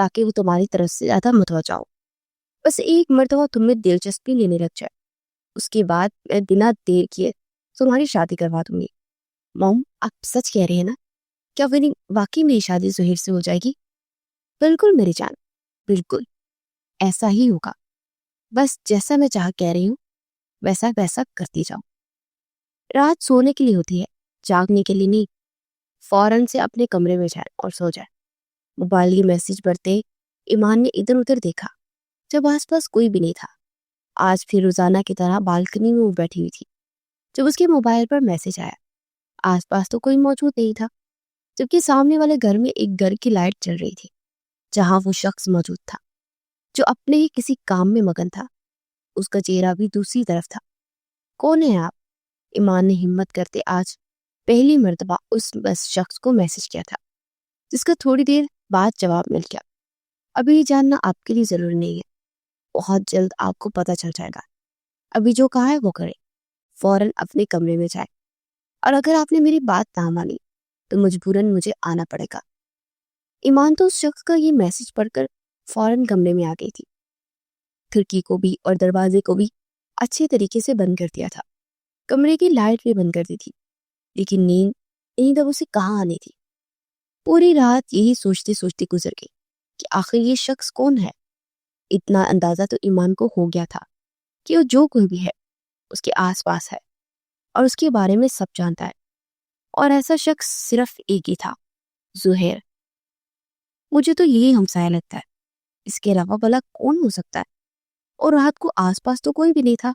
تاکہ وہ تمہاری طرف سے زیادہ متوجہ ہو، بس ایک مرتبہ تم میں دلچسپی لینے لگ جائے، اس کے بعد میں بنا دیر کیے تمہاری شادی کروا دوں گی۔ موم، آپ سچ کہہ رہے ہیں نا؟ کیا واقعی میری شادی ظہیر سے ہو جائے گی؟ بالکل میری جان، بالکل ایسا ہی ہوگا، بس جیسا میں چاہ کہہ رہی ہوں ویسا ویسا کرتی جاؤ۔ رات سونے کے لیے ہوتی ہے، جاگنے کے لیے نہیں۔ فوراً سے اپنے کمرے میں جائے اور سو جائے۔ موبائل کی میسج پڑھتے ایمان نے ادھر ادھر دیکھا، جب آس پاس کوئی بھی نہیں تھا۔ آج پھر روزانہ کی طرح بالکنی میں وہ بیٹھی ہوئی تھی جب اس کے موبائل پر میسج آیا۔ آس پاس تو کوئی موجود نہیں تھا، جبکہ سامنے والے گھر میں ایک گھر کی لائٹ چل رہی تھی جہاں وہ شخص موجود تھا جو اپنے ہی کسی کام میں مگن تھا۔ اس کا چہرہ بھی دوسری طرف تھا۔ کون ہے آپ؟ ایمان نے ہمت کرتے آج پہلی مرتبہ اس شخص کو میسج کیا تھا، جس کا تھوڑی دیر بعد جواب مل گیا۔ ابھی یہ جاننا آپ کے لیے ضروری نہیں ہے، بہت جلد آپ کو پتہ چل جائے گا۔ ابھی جو کہا ہے وہ کرے، فوراً اپنے کمرے میں جائے، اور اگر آپ نے میری بات نہ مانی تو مجبوراً مجھے آنا پڑے گا۔ ایمان تو اس شخص کا یہ میسج پڑھ کر فوراً کمرے میں آ گئی تھی۔ کھڑکی کو بھی اور دروازے کو بھی اچھے طریقے سے بند کر دیا تھا، کمرے کی لائٹ بھی بند کر دی تھی، لیکن نیند اب اسے کہاں آنی تھی۔ پوری رات یہی سوچتے سوچتے گزر گئی کہ آخر یہ شخص کون ہے۔ اتنا اندازہ تو ایمان کو ہو گیا تھا کہ وہ جو کوئی بھی ہے اس کے آس پاس ہے اور اس کے بارے میں سب جانتا ہے، اور ایسا شخص صرف ایک ہی تھا، زہیر۔ مجھے تو یہی ہمسایہ لگتا ہے، اس کے علاوہ بھلا کون ہو سکتا ہے؟ اور رات کو آس پاس تو کوئی بھی نہیں تھا،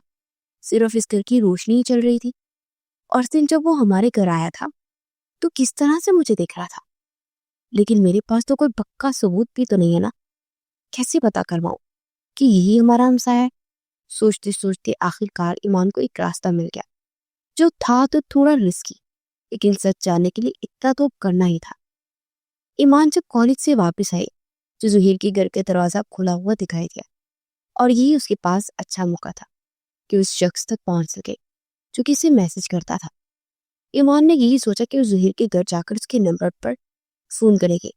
صرف اس گھر کی روشنی ہی چل رہی تھی۔ اور اس دن جب وہ ہمارے گھر آیا تھا تو کس طرح سے مجھے دیکھ رہا تھا، لیکن میرے پاس تو کوئی پکا ثبوت بھی تو نہیں ہے نا، کیسے پتا کرواؤں کہ یہی ہمارا ہمسایہ ہے؟ سوچتے سوچتے آخر کار ایمان کو ایک راستہ مل گیا، جو تھا تو تھوڑا رسکی، لیکن سچ جاننے کے لیے اتنا تو کرنا ہی تھا۔ ایمان جب کالج سے واپس آئی تو زہیر کے گھر کا دروازہ کھلا ہوا دکھائی دیا، اور یہی اس کے پاس اچھا موقع تھا کہ اس شخص تک پہنچ سکے جو کسی میسج کرتا تھا۔ ایمان نے یہی سوچا کہ وہ زہیر کے گھر جا کر اس کے نمبر پر فون کرے گی،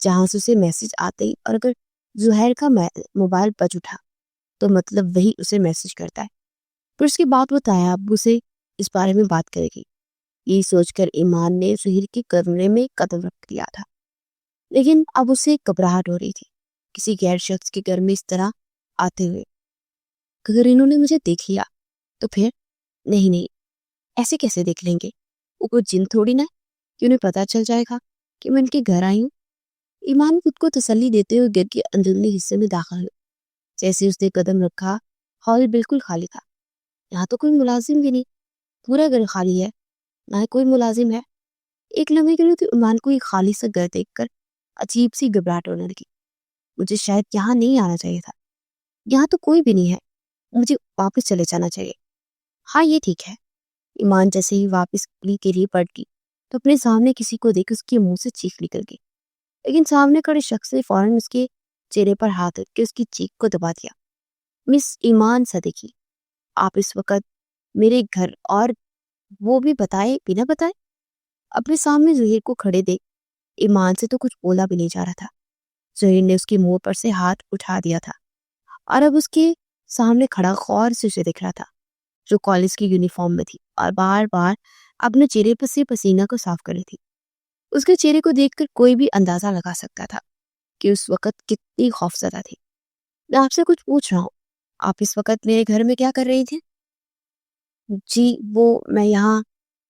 جہاں سے اسے میسج آتے ہی، اور اگر زہیر کا موبائل بج اٹھا تو مطلب وہی اسے میسج کرتا ہے، پھر اس کے بعد وہ تایا ابو سے اس بارے میں بات کرے گی۔ یہی سوچ کر ایمان نے زہیر کے کمرے میں قدم رکھ دیا تھا، لیکن اب اسے گھبراہٹ ہو رہی تھی کسی غیر شخص کے گھر میں اس طرح آتے ہوئے۔ اگر انہوں نے مجھے دیکھ لیا تو پھر؟ نہیں، ایسے کیسے دیکھ لیں گے؟ وہ کوئی جن تھوڑی نہ کہ انہیں پتا چل جائے گا کہ میں ان کے گھر آئی ہوں۔ ایمان خود کو تسلی دیتے ہوئے گھر کے اندرونی حصے میں داخل ہوئی۔ جیسے اس نے قدم رکھا، ہال بالکل خالی تھا، یہاں تو کوئی ملازم بھی نہیں، پورا گھر خالی ہے، نہ ہی کوئی ملازم ہے۔ ایک لمحے کے لیے تو ایمان کو ایک خالی سا گھر دیکھ کر عجیب سی گھبراہٹ ہونے لگی۔ مجھے شاید یہاں نہیں آنا چاہیے تھا، یہاں تو کوئی بھی نہیں ہے، مجھے واپس چلے جانا چاہیے۔ ہاں یہ ٹھیک ہے۔ ایمان جیسے ہی واپس کلی کے لیے پلٹ گئی تو اپنے سامنے کسی کو دیکھ اس کے منہ سے چیخ نکل گئی، لیکن سامنے کھڑے شخص نے فوراً اس کے چہرے پر ہاتھ رکھ کے اس کی چیخ کو دبا دیا۔ مس ایمان صدیقی، آپ اس وقت میرے گھر، اور وہ بھی بنا بتائے؟ اپنے سامنے زہیر کو کھڑے دیکھ ایمان سے تو کچھ بولا بھی نہیں جا رہا تھا۔ زہیر نے اس کے منہ پر سے ہاتھ اٹھا دیا تھا، اور اب اس کے سامنے کھڑا غور سے اسے دیکھ رہا تھا، جو کالج کی یونیفارم میں تھی اور بار بار اپنے چہرے پر سے پسینہ کو صاف کر رہی تھی۔ اس کے چہرے کو دیکھ کر کوئی بھی اندازہ لگا سکتا تھا کہ اس وقت کتنی خوفزدہ تھی۔ میں آپ سے کچھ پوچھ رہا ہوں، آپ اس وقت میرے گھر میں کیا کر رہی تھی؟ میں یہاں۔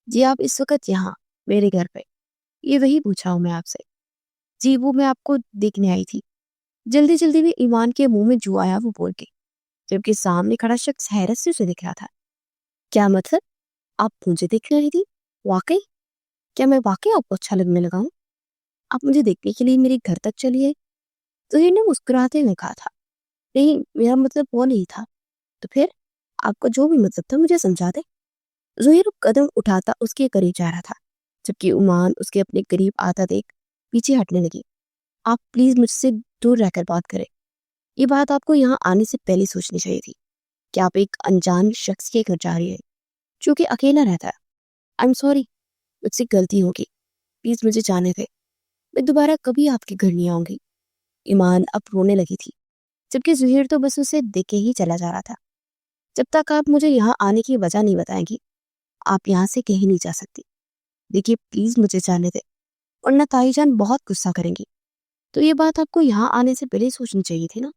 جی آپ اس وقت یہاں میرے گھر پہ؟ یہ وہی پوچھا ہوں میں آپ سے۔ جی وہ میں آپ کو دیکھنے آئی تھی۔ جلدی جلدی میں ایمان کے منہ میں جو آیا وہ بول گئی، جبکہ سامنے کھڑا شخص حیرت سے اسے دیکھ رہا تھا۔ کیا مطلب؟ آپ مجھے دیکھ رہی تھی؟ واقعی؟ کیا میں واقعی آپ کو اچھا لگنے لگا ہوں؟ آپ مجھے دیکھنے کے لیے میرے گھر تک چلیے؟ زہیر نے مسکراتے ہوئے کہا تھا۔ نہیں، میرا مطلب وہ نہیں تھا۔ تو پھر آپ کا جو بھی مطلب تھا مجھے سمجھا دے۔ زہیر قدم اٹھاتا اس کے قریب جا رہا تھا، جبکہ ایمان اس کے اپنے قریب آتا دیکھ پیچھے ہٹنے لگی۔ آپ پلیز مجھ سے دور رہ کر بات کریں، یہ بات آپ کو یہاں آنے سے پہلے سوچنی چاہیے تھی کہ آپ ایک انجان شخص کے گھر جا رہی ہے جو کہ اکیلا رہتا ہے۔ I'm sorry، مجھ سے غلطی ہوگی، پلیز مجھے جانے دے، میں دوبارہ کبھی آپ کے گھر نہیں آؤں گی۔ ایمان اب رونے لگی تھی، جبکہ ظہیر تو بس اسے دیکھے ہی چلا جا رہا تھا۔ جب تک آپ مجھے یہاں آنے کی وجہ نہیں بتائیں گی، آپ یہاں سے کہیں نہیں جا سکتی۔ دیکھیے پلیز مجھے جانے دے، ورنہ تائی جان بہت غصہ کریں گی۔ تو یہ بات آپ کو یہاں آنے سے پہلے سوچنی چاہیے تھی نا۔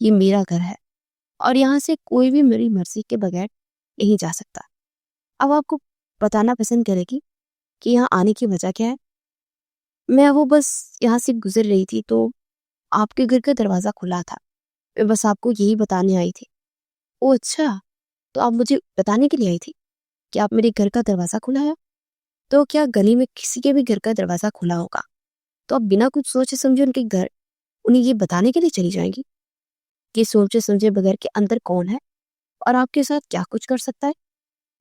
یہ میرا گھر ہے اور یہاں سے کوئی بھی میری مرضی کے بغیر نہیں جا سکتا۔ اب آپ کو بتانا پسند کرے گی کہ یہاں آنے کی وجہ کیا ہے؟ میں وہ بس یہاں سے گزر رہی تھی تو آپ کے گھر کا دروازہ کھلا تھا، میں بس آپ کو یہی بتانے آئی تھی۔ او اچھا، تو آپ مجھے بتانے کے لیے آئی تھی کہ آپ میرے گھر کا دروازہ کھلا ہے؟ تو کیا گلی میں کسی کے بھی گھر کا دروازہ کھلا ہوگا تو آپ بنا کچھ سوچے سمجھے ان کے گھر انہیں یہ بتانے کے لیے چلی جائیں گی کہ سوچے سمجھے بغیر کے اندر کون ہے اور آپ کے ساتھ کیا کچھ کر سکتا ہے؟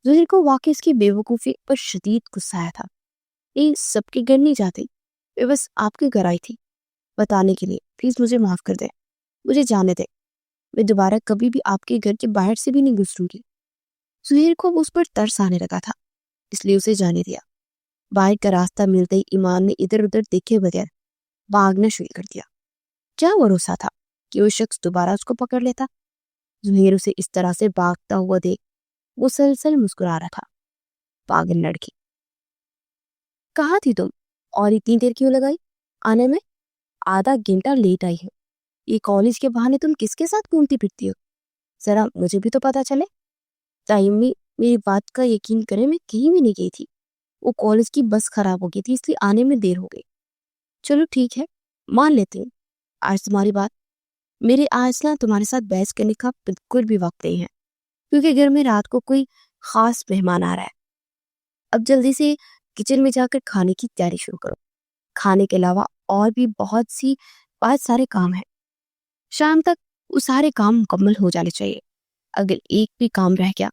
ظہیر کو واقعی اس کی بے وقوفی پر شدید غصہ آیا تھا۔ یہ سب کے گھر نہیں جاتی، میں بس آپ کے گھر آئی تھی بتانے کے لیے۔ پلیز مجھے معاف کر دیں، مجھے جانے دیں، میں دوبارہ کبھی بھی آپ کے گھر کے باہر سے بھی نہیں گزروں گی۔ ظہیر کو اب اس پر ترس آنے لگا تھا، اس لیے اسے جانے دیا۔ باہر کا راستہ ملتے ہی ایمان نے ادھر ادھر دیکھے بغیر بھاگنا شروع کر دیا۔ کیا بھروسہ تھا کہ وہ شخص دوبارہ اس کو پکڑ لیتا؟ ظہیر اسے اس طرح سے بھاگتا ہوا دیکھ مسلسل مسکرا رہا تھا۔ پاگل لڑکی، کہاں تھی تم اور اتنی دیر کیوں لگائی آنے میں؟ آدھا گھنٹہ لیٹ آئی ہے۔ یہ کالج کے بہانے تم کس کے ساتھ گھومتی پھرتی ہو؟ ذرا مجھے بھی تو پتا چلے۔ تائمی میری بات کا یقین کرے، میں کہیں بھی نہیں گئی تھی، وہ کالج کی بس خراب ہو گئی تھی اس لیے آنے میں دیر ہو گئی۔ چلو ٹھیک ہے، مان لیتے ہیں آج تمہاری بات۔ میرے آج نہ تمہارے ساتھ بحث کرنے کا بالکل بھی وقت نہیں ہے، کیونکہ گھر میں رات کو کوئی خاص مہمان آ رہا ہے۔ اب جلدی سے کچن میں جا کر کھانے کی تیاری شروع کرو۔ کھانے کے علاوہ اور بھی بہت سارے کام ہیں، شام تک وہ سارے کام مکمل ہو جانے چاہیے۔ اگر ایک بھی کام رہ گیا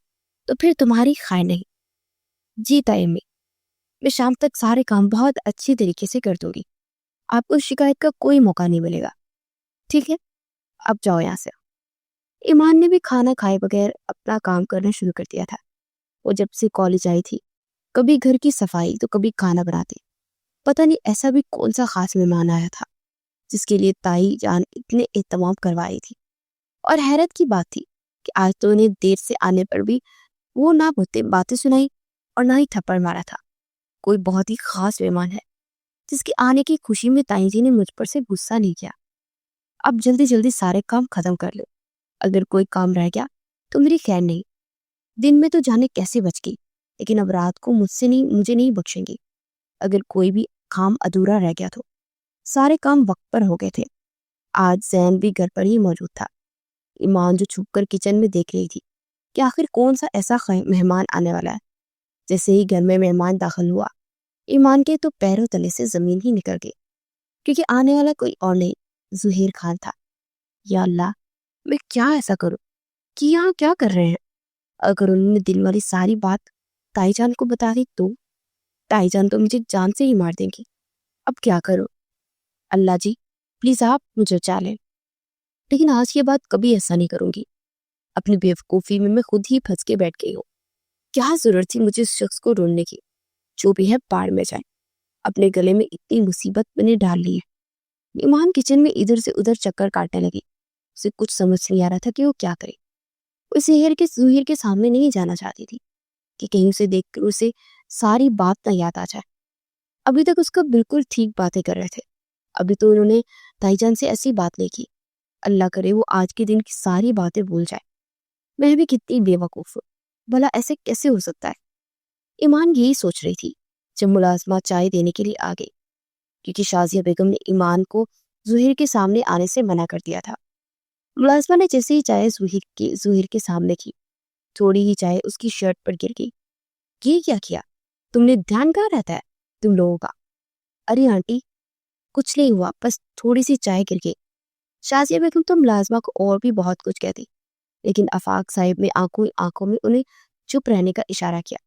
تو پھر تمہاری خیر نہیں۔ جی تائمی، میں شام تک سارے کام بہت اچھی طریقے سے کر دوں گی، آپ کو شکایت کا کوئی موقع نہیں ملے گا۔ ٹھیک ہے، اب جاؤ یہاں سے۔ ایمان نے بھی کھانا کھائے بغیر اپنا کام کرنا شروع کر دیا تھا۔ وہ جب سے کالج آئی تھی کبھی گھر کی صفائی تو کبھی کھانا بناتی۔ پتہ نہیں ایسا بھی کون سا خاص مہمان آیا تھا جس کے لیے تائی جان اتنے اہتمام کروائی تھی۔ اور حیرت کی بات تھی کہ آج تو انہیں دیر سے آنے پر بھی وہ نہ باتیں سنائی اور نہ ہی تھپڑ مارا تھا۔ کوئی بہت ہی خاص مہمان ہے جس کے آنے کی خوشی میں تائی جی نے مجھ پر سے غصہ نہیں کیا۔ اب جلدی جلدی سارے کام ختم کر لو، اگر کوئی کام رہ گیا تو میری خیر نہیں۔ دن میں تو جانے کیسے بچ گئی، لیکن اب رات کو مجھے نہیں بخشیں گی۔ اگر کوئی بھی کام ادھورا رہ گیا تو سارے کام وقت پر ہو گئے تھے۔ آج زین بھی گھر پر ہی موجود تھا۔ ایمان جو چھپ کر کچن میں دیکھ رہی تھی کہ آخر کون سا ایسا مہمان آنے والا ہے۔ جیسے ہی گھر میں مہمان داخل ہوا، ایمان کے تو پیروں تلے سے زمین ہی نکل گئی، کیونکہ آنے والا کوئی اور نہیں ظہیر خان تھا۔ یا اللہ، میں کیا ایسا کروں کہ یہاں کیا کر رہے ہیں؟ اگر انہوں نے دل والی ساری بات تائی جان کو بتا دی تو تائی جان تو مجھے جان سے ہی مار دیں گی۔ اب کیا کروں؟ اللہ جی پلیز آپ مجھے بچا لیں۔ لیکن آج یہ بات کبھی ایسا نہیں کروں گی۔ اپنی بیوقوفی میں خود ہی پھنس کے بیٹھ گئی ہوں۔ کیا ضرورت تھی مجھے اس شخص کو ڈھونڈنے کی؟ جو بھی ہے باڑ میں جائے، اپنے گلے میں اتنی مصیبت میں نے ڈال لی ہے۔ ایمان کچن میں ادھر سے ادھر چکر کاٹنے لگی۔ اسے کچھ سمجھ نہیں آ رہا تھا کہ وہ کیا کرے۔ وہ ظہیر کے سامنے نہیں جانا چاہتی تھی کہ کہیں اسے دیکھ کر اسے ساری بات نہ یاد آ جائے۔ ابھی تک اس کا بالکل ٹھیک باتیں کر رہے تھے، ابھی تو انہوں نے تائی جان سے ایسی بات نہیں کی۔ اللہ کرے وہ آج کے دن کی ساری باتیں بھول جائے۔ میں بھی کتنی بے وقوف ہوں، بھلا ایسے کیسے ہو سکتا ہے؟ ایمان یہی سوچ رہی تھی جب ملازمہ چائے دینے کے لیے آ گئی، کیونکہ شازیہ بیگم نے ایمان کو ظہیر کے سامنے آنے سے منع کر دیا تھا۔ ملازمہ نے جیسے ہی چائے ظہیر کے سامنے کی، تھوڑی ہی چائے اس کی شرٹ پر گر گئی۔ یہ کیا کیا؟ تم نے دھیان کہاں رہتا ہے تم لوگوں کا؟ ارے آنٹی کچھ نہیں ہوا، بس تھوڑی سی چائے گر گئی۔ شازیہ بیگم تو ملازمہ کو اور بھی بہت کچھ کہتی، لیکن آفاق صاحب نے آنکھوں میں انہیں چپ رہنے کا اشارہ کیا،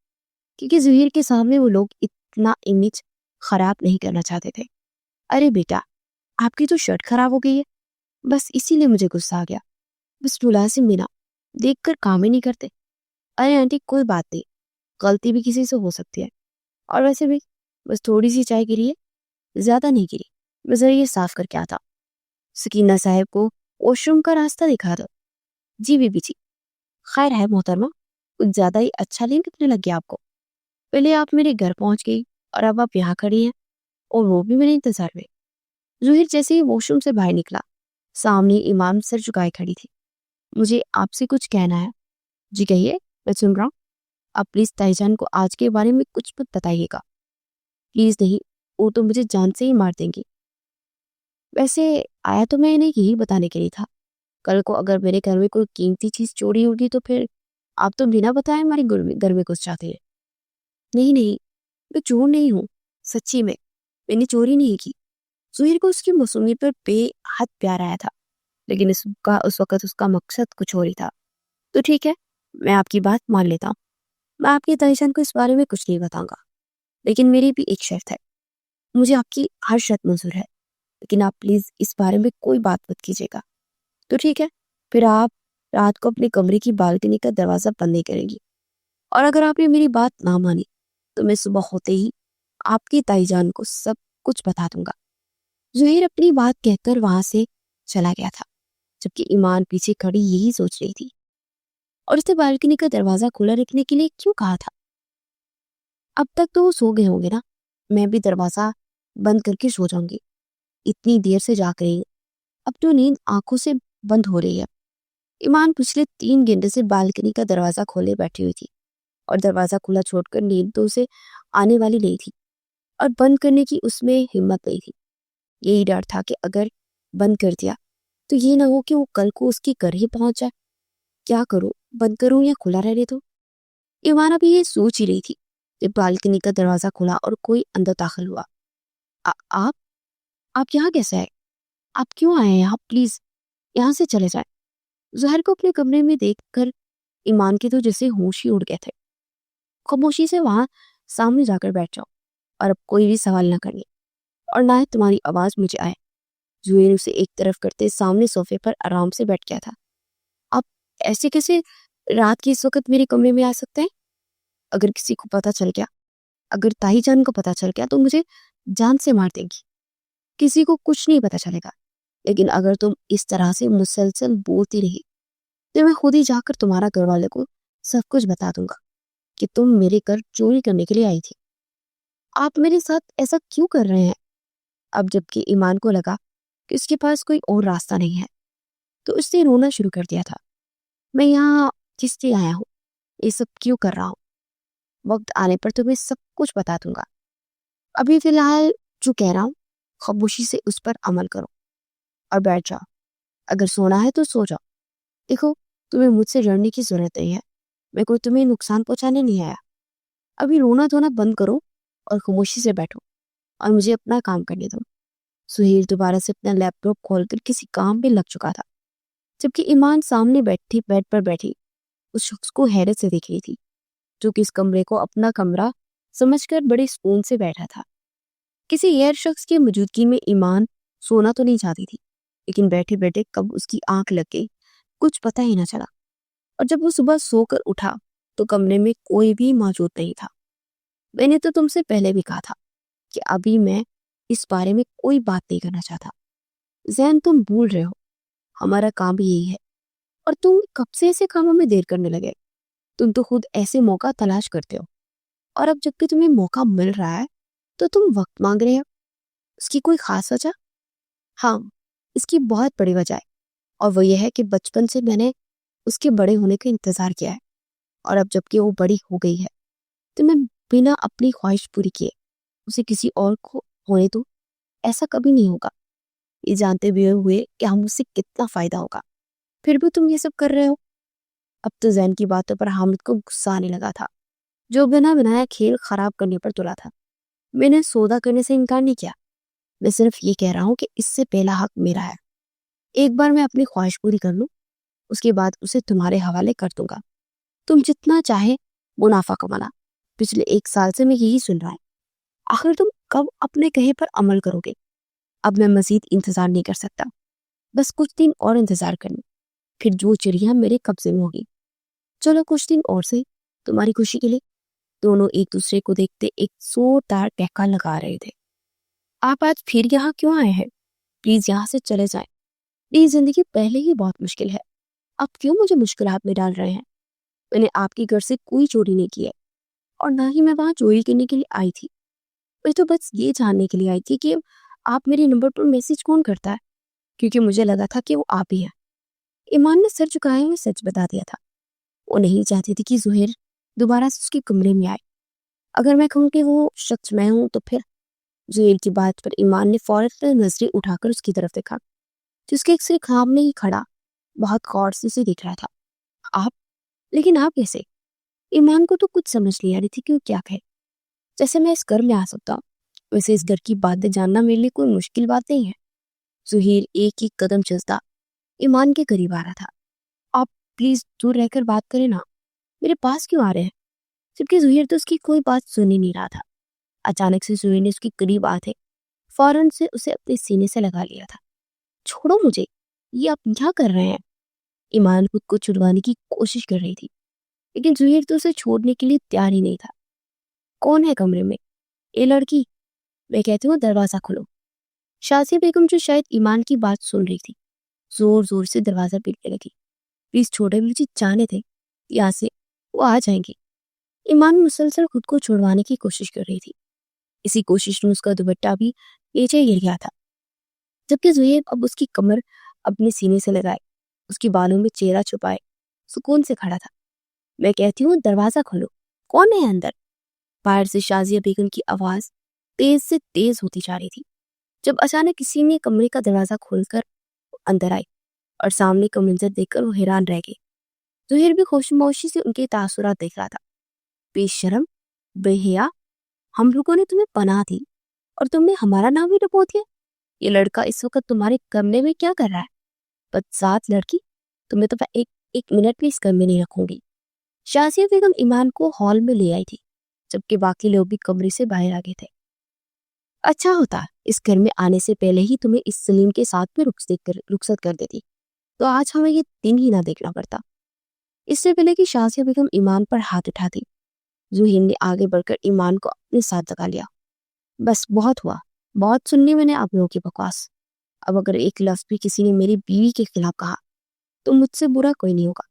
کیونکہ ظہیر کے سامنے وہ لوگ اتنا امیج خراب نہیں کرنا چاہتے تھے۔ ارے بیٹا، آپ کی تو شرٹ خراب ہو گئی ہے، بس اسی لیے مجھے غصہ آ گیا۔ بس ملازم بنا دیکھ کر کام ہی نہیں کرتے۔ ارے آنٹی کوئی بات نہیں، غلطی بھی کسی سے ہو سکتی ہے، اور ویسے بھی بس تھوڑی سی چائے گری ہے، زیادہ نہیں گری، میں ذرا یہ صاف کر کے آتا۔ سکینہ صاحب کو واش روم کا راستہ دکھا دو۔ جی بیبی جی۔ خیر ہے محترمہ، کچھ زیادہ ہی اچھا نہیں لگنے لگ گیا آپ کو؟ پہلے آپ میرے گھر پہنچ گئی اور اب آپ یہاں کھڑی ہیں، اور وہ بھی میرے انتظار میں۔ ظہیر جیسے ہی واش روم سے باہر نکلا، سامنے ایمان سر جھکائے کھڑی تھی۔ مجھے آپ سے کچھ کہنا ہے۔ جی کہیے، میں سن رہا ہوں۔ آپ پلیز تائی جان کو آج کے بارے میں کچھ مت بتائیے گا، پلیز نہیں، وہ تو مجھے جان سے ہی مار دیں گی۔ ویسے آیا تو میں انہیں یہی بتانے کے لیے تھا، کل کو اگر میرے گھر میں کوئی قیمتی چیز چوری ہوگی تو پھر آپ تو بنا بتائے ہمارے گھر میں گھس جاتے ہیں۔ نہیں نہیں، میں چور نہیں ہوں، سچی میں نے چوری نہیں کی۔ ظہیر کو اس کی معصومیت پر بے حد پیار آیا تھا، لیکن اس وقت اس کا مقصد کچھ اور ہی تھا۔ تو ٹھیک ہے، میں آپ کی بات مان لیتا ہوں، میں آپ کی تائی جان کو اس بارے میں کچھ نہیں بتاؤں گا، لیکن میری بھی ایک شرط ہے۔ مجھے آپ کی ہر شرط منظور ہے، لیکن آپ پلیز اس بارے میں کوئی بات مت کیجیے گا۔ تو ٹھیک ہے، پھر آپ رات کو اپنے کمرے کی بالکنی کا دروازہ بند نہیں کریں گی، اور اگر آپ نے میری بات نہ مانی تو میں صبح ہوتے ہی آپ کی تائی جان کو سب کچھ بتا دوں گا۔ ظہیر اپنی بات کہہ کر وہاں سے چلا گیا تھا، جبکہ ایمان پیچھے کھڑی یہی سوچ رہی تھی، اور اسے بالکنی کا دروازہ کھلا رکھنے کے لیے کیوں کہا تھا؟ اب تک تو وہ سو گئے ہوں گے نا، میں بھی دروازہ بند کر کے سو جاؤں گی، اتنی دیر سے جاگ رہی ہوں، اب تو نیند آنکھوں سے بند ہو رہی ہے۔ ایمان پچھلے 3 گھنٹے سے بالکنی کا دروازہ کھولے بیٹھی ہوئی تھی، اور دروازہ کھلا چھوڑ کر نیند تو اسے آنے والی نہیں تھی، اور بند کرنے کی اس میں ہمت نہیں تھی۔ یہی ڈر تھا کہ اگر بند کر دیا تو یہ نہ ہو کہ وہ کل کو اس کی گھر ہی پہنچ جائے۔ کیا کروں، بند کروں یا کھلا رہنے دو؟ ایمان ابھی یہ سوچ ہی رہی تھی کہ بالکنی کا دروازہ کھلا اور کوئی اندر داخل ہوا۔ آپ آپ یہاں کیسے آئے؟ آپ کیوں آئے ہیں؟ آپ پلیز یہاں سے چلے جائیں۔ ظہیر کو اپنے کمرے میں دیکھ کر ایمان کے تو جیسے ہوش ہی اڑ گئے تھے۔ خاموشی سے وہاں سامنے جا کر بیٹھ جاؤ، اور اب کوئی بھی سوال نہ کریے، اور نہ ہی تمہاری آواز مجھے آئے۔ ظہیر اسے ایک طرف کرتے سامنے صوفے پر آرام سے بیٹھ گیا تھا۔ آپ ایسے کیسے رات کے اس وقت میرے کمرے میں آ سکتے ہیں؟ اگر کسی کو پتہ چل گیا، اگر تائی جان کو پتہ چل گیا تو مجھے جان سے مار دیں گی۔ کسی کو کچھ نہیں پتہ چلے گا، لیکن اگر تم اس طرح سے مسلسل بولتی رہی تو میں خود ہی جا کر تمہارا گھر والے کو سب کچھ بتا دوں گا کہ تم میرے گھر چوری کرنے کے لیے آئی تھی۔ آپ میرے ساتھ ایسا کیوں کر رہے ہیں؟ اب جبکہ ایمان کو لگا کہ اس کے پاس کوئی اور راستہ نہیں ہے تو اس نے رونا شروع کر دیا تھا۔ میں یہاں کس لیے آیا ہوں، یہ سب کیوں کر رہا ہوں، وقت آنے پر تمہیں سب کچھ بتا دوں گا۔ ابھی فی الحال جو کہہ رہا ہوں خاموشی سے اس پر عمل کرو اور بیٹھ جاؤ۔ اگر سونا ہے تو سو جاؤ۔ دیکھو، تمہیں مجھ سے لڑنے کی ضرورت نہیں ہے، میں کوئی تمہیں نقصان پہنچانے نہیں آیا۔ ابھی رونا دھونا بند کرو اور خاموشی سے بیٹھو اور مجھے اپنا کام کرنے دو۔ سہیل دوبارہ سے اپنا لیپ ٹاپ کھول کر کسی کام پہ لگ چکا تھا، جبکہ ایمان سامنے بیٹھی بیڈ پر بیٹھی اس شخص کو حیرت سے دیکھ رہی تھی، جو کہ اس کمرے کو اپنا کمرہ سمجھ کر بڑے سکون سے بیٹھا تھا۔ کسی غیر شخص کی موجودگی میں ایمان سونا تو نہیں چاہتی تھی، لیکن بیٹھے بیٹھے کب اس کی آنکھ لگ گئی کچھ پتہ ہی نہ چلا، اور جب وہ صبح سو کر اٹھا تو کمرے میں کوئی بھی موجود نہیں تھا۔ میں نے تو تم سے پہلے بھی کہا تھا کہ ابھی میں اس بارے میں کوئی بات نہیں کرنا چاہتا۔ ذہن تم بھول رہے ہو، ہمارا کام بھی یہی ہے، اور تم کب سے ایسے کاموں میں دیر کرنے لگے؟ تم تو خود ایسے موقع تلاش کرتے ہو، اور اب جب کہ تمہیں موقع مل رہا ہے تو تم وقت مانگ رہے ہو۔ اس کی کوئی خاص وجہ؟ ہاں، اس کی بہت بڑی وجہ ہے، اور وہ یہ ہے کہ بچپن سے میں نے اس کے بڑے ہونے کا انتظار کیا ہے، اور اب جب کہ وہ بڑی ہو گئی ہے تو میں بنا اپنی خواہش پوری کیے اسے کسی اور کو ہونے دوں؟ ایسا کبھی نہیں ہوگا، یہ جانتے بھی ہوئے کہ ہم اس سے کتنا فائدہ ہوگا، پھر بھی تم یہ سب کر رہے ہو۔ اب تو زین کی باتوں پر حامد کو غصہ آنے لگا تھا، جو بنا بنایا کھیل خراب کرنے پر تلا تھا۔ میں نے سودا کرنے سے انکار نہیں کیا، میں صرف یہ کہہ رہا ہوں کہ اس سے پہلا حق میرا ہے۔ ایک بار میں اپنی خواہش پوری کر لوں، اس کے بعد اسے تمہارے حوالے کر دوں گا۔ تم جتنا چاہے منافع کمانا، پچھلے 1 سال سے میں یہی سن رہا ہوں۔ آخر تم کب اپنے کہے پر عمل کرو گے؟ اب میں مزید انتظار نہیں کر سکتا، بس کچھ دن اور انتظار کریں، پھر جو چڑیاں میرے قبضے میں ہوگی۔ چلو کچھ دن اور سے، تمہاری خوشی کے لیے۔ دونوں ایک دوسرے کو دیکھتے ایک زوردار ٹہکا لگا رہے تھے۔ آپ آج پھر یہاں کیوں آئے ہیں؟ پلیز یہاں سے چلے جائیں، میری زندگی پہلے ہی بہت مشکل ہے، آپ کیوں مجھے مشکلات میں ڈال رہے ہیں؟ میں نے آپ کے گھر سے کوئی چوری نہیں کی ہے، اور نہ ہی میں وہاں چوری کرنے کے لیے آئی تھی۔ میں تو بس یہ جاننے کے لیے آئی تھی کہ آپ میرے نمبر پر میسج کون کرتا ہے، کیونکہ مجھے لگا تھا کہ وہ آپ ہی ہیں۔ ایمان نے سر جھکائے ہوئے سچ بتا دیا تھا۔ وہ نہیں چاہتی تھی کہ زہیر دوبارہ سے اس کے کمرے میں آئے۔ اگر میں کہوں کہ وہ شخص میں ہوں تو پھر زہیر کی بات پر ایمان نے فوراً نظریں اٹھا کر اس کی طرف دیکھا، جس کے ایک سر سامنے ہی کھڑا بہت غور سے اسے دیکھ رہا تھا۔ آپ؟ لیکن آپ کیسے؟ ایمان کو تو کچھ سمجھ نہیں آ رہی تھی کہ وہ کیا کہے۔ جیسے میں اس گھر میں آ سکتا ہوں، ویسے اس گھر کی باتیں جاننا میرے لیے کوئی مشکل بات نہیں ہے۔ زہیر ایک ایک قدم چلتا ایمان کے قریب آ رہا تھا۔ آپ پلیز دور رہ کر بات کریں نا، میرے پاس کیوں آ رہے ہیں؟ جبکہ زہیر تو اس کی کوئی بات سن ہی نہیں رہا تھا۔ اچانک سے زہیر نے اس کے قریب آتے فوراً سے اسے اپنے سینے سے لگا لیا تھا۔ چھوڑو مجھے، یہ آپ کیا کر رہے ہیں؟ ایمان خود کو چھڑوانے کی کوشش کر رہی تھی، لیکن زہیر تو اسے چھوڑنے کے لیے تیار ہی نہیں تھا۔ کون ہے کمرے میں؟ اے لڑکی، میں کہتی ہوں دروازہ کھولو۔ شازیہ بیگم جو شاید ایمان کی بات سن رہی تھی، زور زور سے دروازہ پیٹنے لگی۔ پلیز چھوڑے، مجھے جانے دیں یہاں سے، وہ آ جائیں گے۔ ایمان مسلسل خود کو چھڑوانے کی کوشش کر رہی تھی۔ اسی کوشش میں اس کا دوپٹہ بھی نیچے گر گیا تھا، جبکہ زہیر اب اس کی کمر اپنے سینے سے لگائے، اس کی بالوں میں چہرہ چھپائے سکون سے کھڑا تھا۔ میں کہتی ہوں دروازہ کھولو، کون ہے اندر؟ باہر سے شازیہ بیگم کی آواز تیز سے تیز ہوتی جا رہی تھی، جب اچانک کسی نے کمرے کا دروازہ کھول کر اندر آئی، اور سامنے کا منظر دیکھ کر وہ حیران رہ گئی۔ زہیر بھی خاموشی سے ان کے تاثرات دیکھ رہا تھا۔ بے شرم، بے حیا، ہم لوگوں نے تمہیں پناہ دی اور تم نے ہمارا نام بھی ڈبو دیا۔ یہ لڑکا اس وقت تمہارے کمرے میں کیا کر رہا ہے؟ بدذات لڑکی، تمہیں تو میں ایک منٹ بھی اس کمرے نہیں رکھوں گی۔ شازیہ بیگم ایمان کو ہال میں لے آئی تھی، جبکہ باقی لوگ بھی کمرے سے باہر آ گئے تھے۔ اچھا ہوتا اس گھر میں آنے سے پہلے ہی تمہیں اس سلیم کے ساتھ میں رخصت کر دیتی، تو آج ہمیں یہ دن ہی نہ دیکھنا پڑتا۔ اس سے پہلے کہ شازیہ بیگم ایمان پر ہاتھ اٹھاتی، زہیر نے آگے بڑھ کر ایمان کو اپنے ساتھ لگا لیا۔ بس بہت ہوا، بہت سننی میں نے آپ لوگوں کی بکواس۔ اب اگر ایک لفظ بھی کسی نے میری بیوی کے خلاف کہا تو مجھ سے برا کوئی نہیں ہوگا،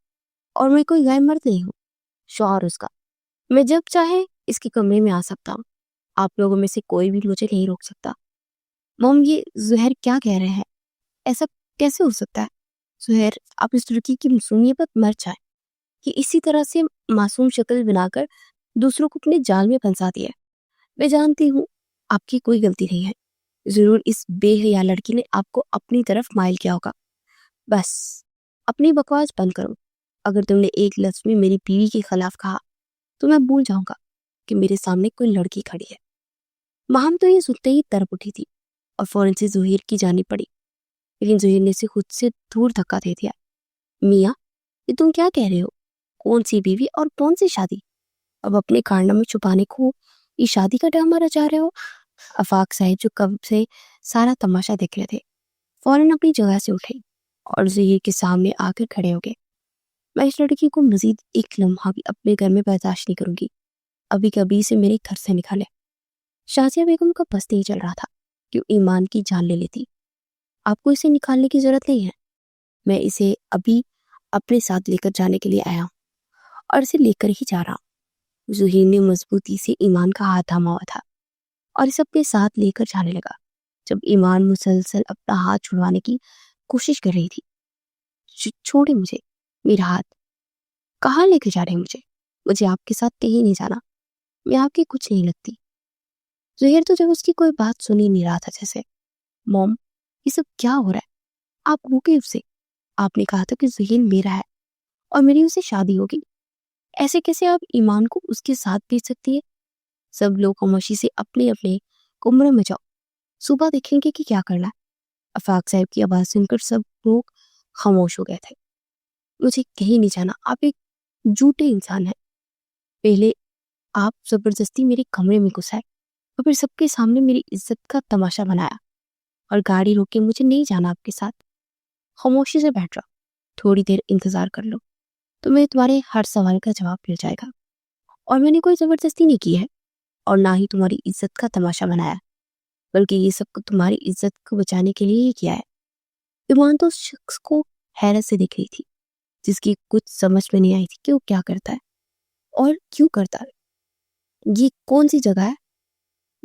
اور میں کوئی غیر مرد نہیں ہوں، شوہر اس کا۔ میں جب چاہے اس کے کمرے میں آ سکتا ہوں، آپ لوگوں میں سے کوئی بھی مجھے نہیں روک سکتا۔ موم، یہ زہیر کیا کہہ رہے ہیں؟ ایسا کیسے ہو سکتا ہے؟ زہیر، آپ اس لڑکی کی معصومیت پر مر جائیں، کہ اسی طرح سے معصوم شکل بنا کر دوسروں کو اپنے جال میں پھنساتی ہے۔ میں جانتی ہوں آپ کی کوئی غلطی نہیں ہے، ضرور اس بے حیا لڑکی نے آپ کو اپنی طرف مائل کیا ہوگا۔ بس اپنی بکواس بند کرو۔ اگر تم نے ایک لفظ میں میری بیوی کے خلاف کہا تو میں بھول جاؤں گا کہ میرے سامنے کوئی لڑکی کھڑی ہے۔ ماہم تو یہ سنتے ہی تڑپ اٹھی تھی اور فوراً سے زہیر کی جانب پڑی، لیکن زہیر نے اسے خود سے دور دھکا دے دیا۔ میاں، یہ تم کیا کہہ رہے ہو؟ کون سی بیوی اور کون سی شادی؟ اب اپنے کارنامے چھپانے کو یہ شادی کا ڈرامہ رچا رہے ہو؟ آفاق صاحب جو کب سے سارا تماشا دیکھ رہے تھے، فوراً اپنی جگہ سے اٹھے اور زہیر کے سامنے آ کر کھڑے ہو گئے۔ میں اس لڑکی کو مزید ایک لمحہ بھی اپنے گھر میں برداشت نہیں کروں گی، ابھی کبھی سے میرے گھر سے نکالے۔ شازیہ بیگم کا بس نہیں چل رہا تھا کہ ایمان کی جان لے لیتی۔ آپ کو اسے نکالنے کی ضرورت نہیں ہے، میں اسے ابھی اپنے ساتھ لے کر جانے کے لیے آیا ہوں، اور اسے لے کر ہی جا رہا ہوں۔ زہیر نے مضبوطی سے ایمان کا ہاتھ تھاما ہوا تھا اور اسے اپنے ساتھ لے کر جانے لگا، جب ایمان مسلسل اپنا ہاتھ چھڑوانے کی کوشش کر رہی تھی۔ چھوڑے مجھے، میرا ہاتھ، کہاں لے کے جا رہے ہیں مجھے آپ کے ساتھ کہیں نہیں جانا، میں آپ کی کچھ نہیں لگتی۔ زہیر تو جب اس کی کوئی بات سنی نہیں رہا تھا، جیسے موم، یہ سب کیا ہو رہا ہے؟ آپ روکے اسے، آپ نے کہا تھا کہ زہیر میرا ہے اور میری اسے شادی ہوگی، ایسے کیسے آپ ایمان کو اس کے ساتھ بھیج سکتی ہے؟ سب لوگ خاموشی سے اپنے اپنے کمروں میں جاؤ، صبح دیکھیں گے کہ کیا کرنا ہے۔ آفاق صاحب کی آواز سن کر سب لوگ خاموش ہو گئے تھے۔ مجھے کہیں نہیں جانا، آپ ایک جھوٹے انسان ہیں۔ پہلے آپ زبردستی میرے کمرے میں گھسائے اور پھر سب کے سامنے میری عزت کا تماشا بنایا، اور گاڑی روکے مجھے نہیں جانا آپ کے ساتھ۔ خاموشی سے بیٹھ جاؤ، تھوڑی دیر انتظار کر لو، تمہیں تمہارے ہر سوال کا جواب مل جائے گا۔ اور میں نے کوئی زبردستی نہیں کی ہے، اور نہ ہی تمہاری عزت کا تماشا بنایا، بلکہ یہ سب تمہاری عزت کو بچانے کے لیے ہی کیا ہے۔ ایمان تو اس شخص کو حیرت سے دیکھ رہی تھی، جس کی کچھ سمجھ میں نہیں آئی تھی کہ وہ کیا کرتا ہے اور کیوں کرتا ہے۔ یہ کون سی جگہ ہے؟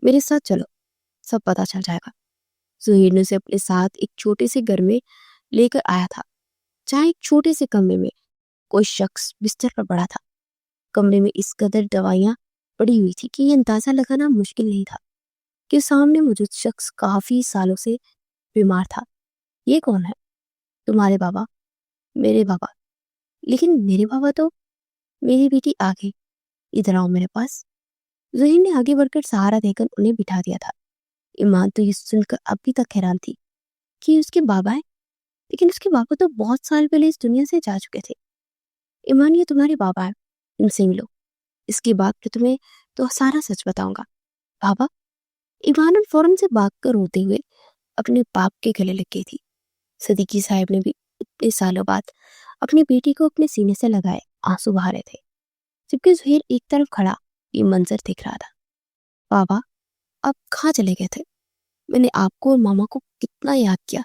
میرے ساتھ چلو، سب پتا چل جائے گا۔ زہیر نے اسے اپنے ساتھ ایک چھوٹے سے گھر میں لے کر آیا تھا، جہاں ایک چھوٹے سے کمرے میں کوئی شخص بستر پر پڑا تھا۔ کمرے میں اس قدر دوائیاں پڑی ہوئی تھی کہ یہ اندازہ لگانا مشکل نہیں تھا کہ سامنے موجود شخص کافی سالوں سے بیمار تھا۔ یہ کون ہے؟ تمہارے بابا؟ میرے بابا؟ لیکن میرے بابا تو… میری بیٹی آ گئی، ادھر آؤ میرے پاس۔ زہیر نے آگے بڑھ کر سہارا دے کر انہیں بٹھا دیا تھا۔ ایمان تو یہ سن کر ابھی تک حیران تھی کہ اس کے بابا ہیں، لیکن اس کے بابا تو بہت سال پہلے اس دنیا سے جا چکے تھے۔ ایمان، یہ تمہارے بابا ہیں، ان سے ملو، اس کے بعد پھر تمہیں تو سارا سچ بتاؤں گا۔ بابا؟ ایمان فوراً سے بھاگ کر روتے ہوئے اپنے باپ کے گلے لگ گئی تھی۔ صدیقی صاحب نے بھی اتنے سالوں بعد اپنی بیٹی کو اپنے سینے سے لگائے آنسو بہا رہے تھے، جبکہ زہیر ایک طرف کھڑا یہ منظر دیکھ رہا تھا۔ بابا، آپ کہاں چلے گئے تھے؟ میں نے آپ کو اور ماما کو کتنا یاد کیا،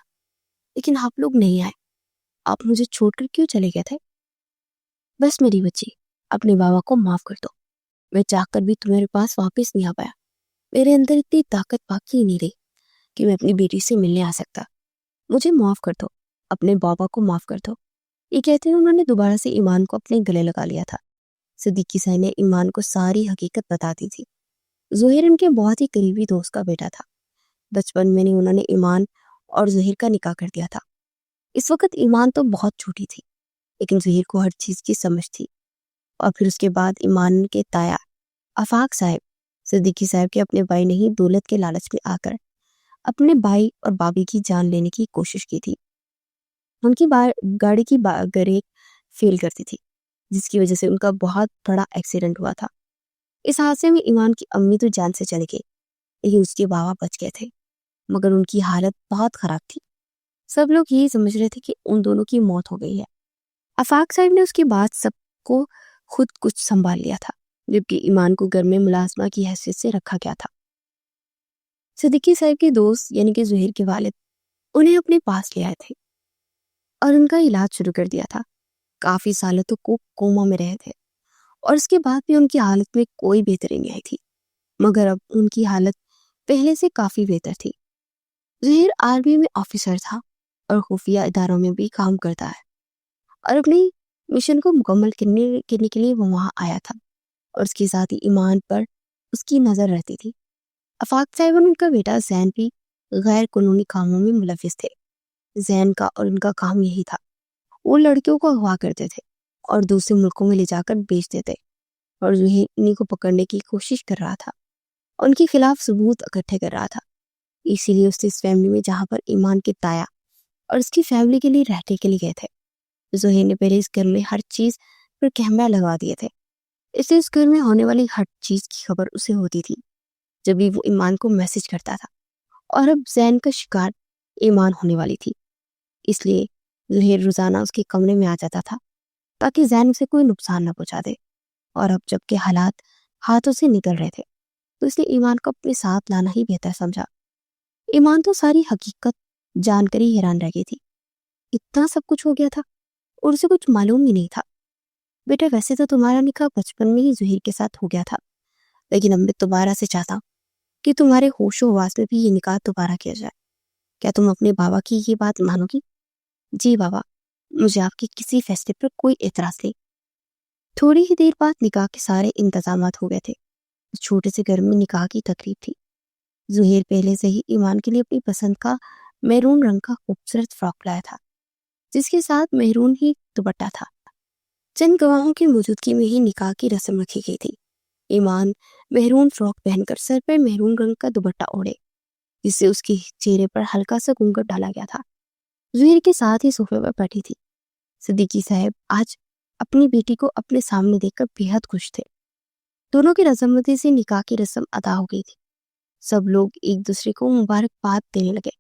لیکن آپ لوگ نہیں آئے۔ آپ مجھے چھوڑ کر کیوں چلے گئے تھے؟ بس میری بچی، اپنے بابا کو معاف کر دو۔ میں چاہ کر بھی تمہارے پاس واپس نہیں آ پایا۔ میرے اندر اتنی طاقت باقی نہیں رہی کہ میں اپنی بیٹی سے ملنے آ سکتا۔ مجھے معاف کر دو، اپنے بابا کو معاف کر دو۔ یہ کہتے ہیں انہوں نے دوبارہ سے ایمان کو اپنے گلے لگا لیا تھا۔ صدیقی صاحب نے ایمان کو ساری حقیقت بتا دی تھی۔ زہیر ان کے بہت ہی قریبی دوست کا بیٹا تھا۔ بچپن میں انہوں نے ایمان اور زہیر کا نکاح کر دیا تھا۔ اس وقت ایمان تو بہت چھوٹی تھی، لیکن زہیر کو ہر چیز کی سمجھ تھی۔ اور پھر اس کے بعد ایمان کے تایا آفاق صاحب صدیقی صاحب کے اپنے بھائی نہیں دولت کے لالچ میں آ کر اپنے بھائی اور بابی کی جان لینے کی کوشش کی تھی۔ ان کی گاڑی کی بریک فیل کرتی تھی، جس کی وجہ سے ان کا بہت بڑا ایکسیڈنٹ ہوا تھا۔ اس حادثے میں ایمان کی امی تو جان سے چلی گئی، لیکن اس کے بابا بچ گئے تھے، مگر ان کی حالت بہت خراب تھی۔ سب لوگ یہی سمجھ رہے تھے کہ ان دونوں کی موت ہو گئی ہے۔ آفاق صاحب نے اس کے بعد سب کو خود کچھ سنبھال لیا تھا، جبکہ ایمان کو گھر میں ملازمہ کی حیثیت سے رکھا گیا تھا۔ صدیقی صاحب کے دوست یعنی کہ زہیر کے والد انہیں اپنے پاس لے آئے تھے اور ان کا علاج شروع کر دیا تھا۔ کافی سالوں تک وہ کوما میں رہے تھے اور اس کے بعد بھی ان کی حالت میں کوئی بہتری نہیں آئی تھی، مگر اب ان کی حالت پہلے سے کافی بہتر تھی۔ زہیر آرمی میں آفیسر تھا اور خفیہ اداروں میں بھی کام کرتا ہے، اور اپنی مشن کو مکمل کرنے کے لیے وہ وہاں آیا تھا، اور اس کے ساتھ ہی ایمان پر اس کی نظر رہتی تھی۔ آفاق صاحب اور ان کا بیٹا زین بھی غیر قانونی کاموں میں ملوث تھے۔ زین کا اور ان کا کام یہی تھا، وہ لڑکیوں کو اغوا کرتے تھے اور دوسرے ملکوں میں لے جا کر بیچ دیتے، اور زہیر انہیں کو پکڑنے کی کوشش کر رہا تھا، ان کے خلاف ثبوت اکٹھے کر رہا تھا۔ اسی لیے اس فیملی میں جہاں پر ایمان کے تایا اور اس کی فیملی کے لیے رہنے کے لیے گئے تھے، زہیر نے پہلے اس گھر میں ہر چیز پر کیمرہ لگا دیے تھے، اس لیے اس گھر میں ہونے والی ہر چیز کی خبر اسے ہوتی تھی جب بھی وہ ایمان کو میسج کرتا تھا۔ اور اب زین کا شکار ایمان ہونے والی تھی، اس لیے زہیر روزانہ اس کے کمرے میں آ جاتا تھا تاکہ زین اسے کوئی نقصان نہ پہنچا دے۔ اور اب جب کہ حالات ہاتھوں سے نکل رہے تھے تو اس نے ایمان کو اپنے ساتھ لانا ہی بہتر سمجھا۔ ایمان تو ساری حقیقت جان کر ہی حیران رہ گئی تھی، اتنا سب کچھ ہو گیا تھا اور اسے کچھ معلوم ہی نہیں تھا۔ بیٹا، ویسے تو تمہارا نکاح بچپن میں ہی زہیر کے ساتھ ہو گیا تھا، لیکن اب میں دوبارہ سے چاہتا ہوں کہ تمہارے ہوش و حواس میں بھی یہ نکاح دوبارہ کیا جائے۔ کیا تم اپنے بابا کی یہ بات مانو گی؟ جی بابا، مجھے آپ کے کسی فیصلے پر کوئی اعتراض نہیں۔ تھوڑی ہی دیر بعد نکاح کے سارے انتظامات ہو گئے تھے۔ اس چھوٹے سے گھر میں نکاح کی تقریب تھی۔ زہیر پہلے سے ہی ایمان کے لیے اپنی پسند کا میرون رنگ کا خوبصورت فراک لایا تھا، جس کے ساتھ میرون ہی دوپٹہ تھا۔ چند گواہوں کی موجودگی میں ہی نکاح کی رسم رکھی گئی تھی۔ ایمان میرون فراک پہن کر سر پر میرون رنگ کا دوپٹہ اوڑھے، جس سے اس کے چہرے پر ہلکا سا گھونگھٹ ڈالا گیا تھا، زہیر کے ساتھ ہی صوفے پر بیٹھی تھی۔ صدیقی صاحب آج اپنی بیٹی کو اپنے سامنے دیکھ کر بے حد خوش تھے۔ دونوں کی رضامندی سے نکاح کی رسم ادا ہو گئی تھی۔ سب لوگ ایک دوسرے کو مبارکباد دینے لگے۔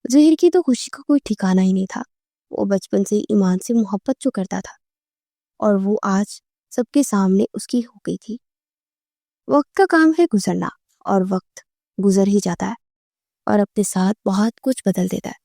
زہیر کی تو خوشی کا کوئی ٹھکانہ ہی نہیں تھا۔ وہ بچپن سے ایمان سے محبت جو کرتا تھا، اور وہ آج سب کے سامنے اس کی ہو گئی تھی۔ وقت کا کام ہے گزرنا، اور وقت گزر ہی جاتا ہے اور اپنے ساتھ بہت کچھ بدل دیتا ہے۔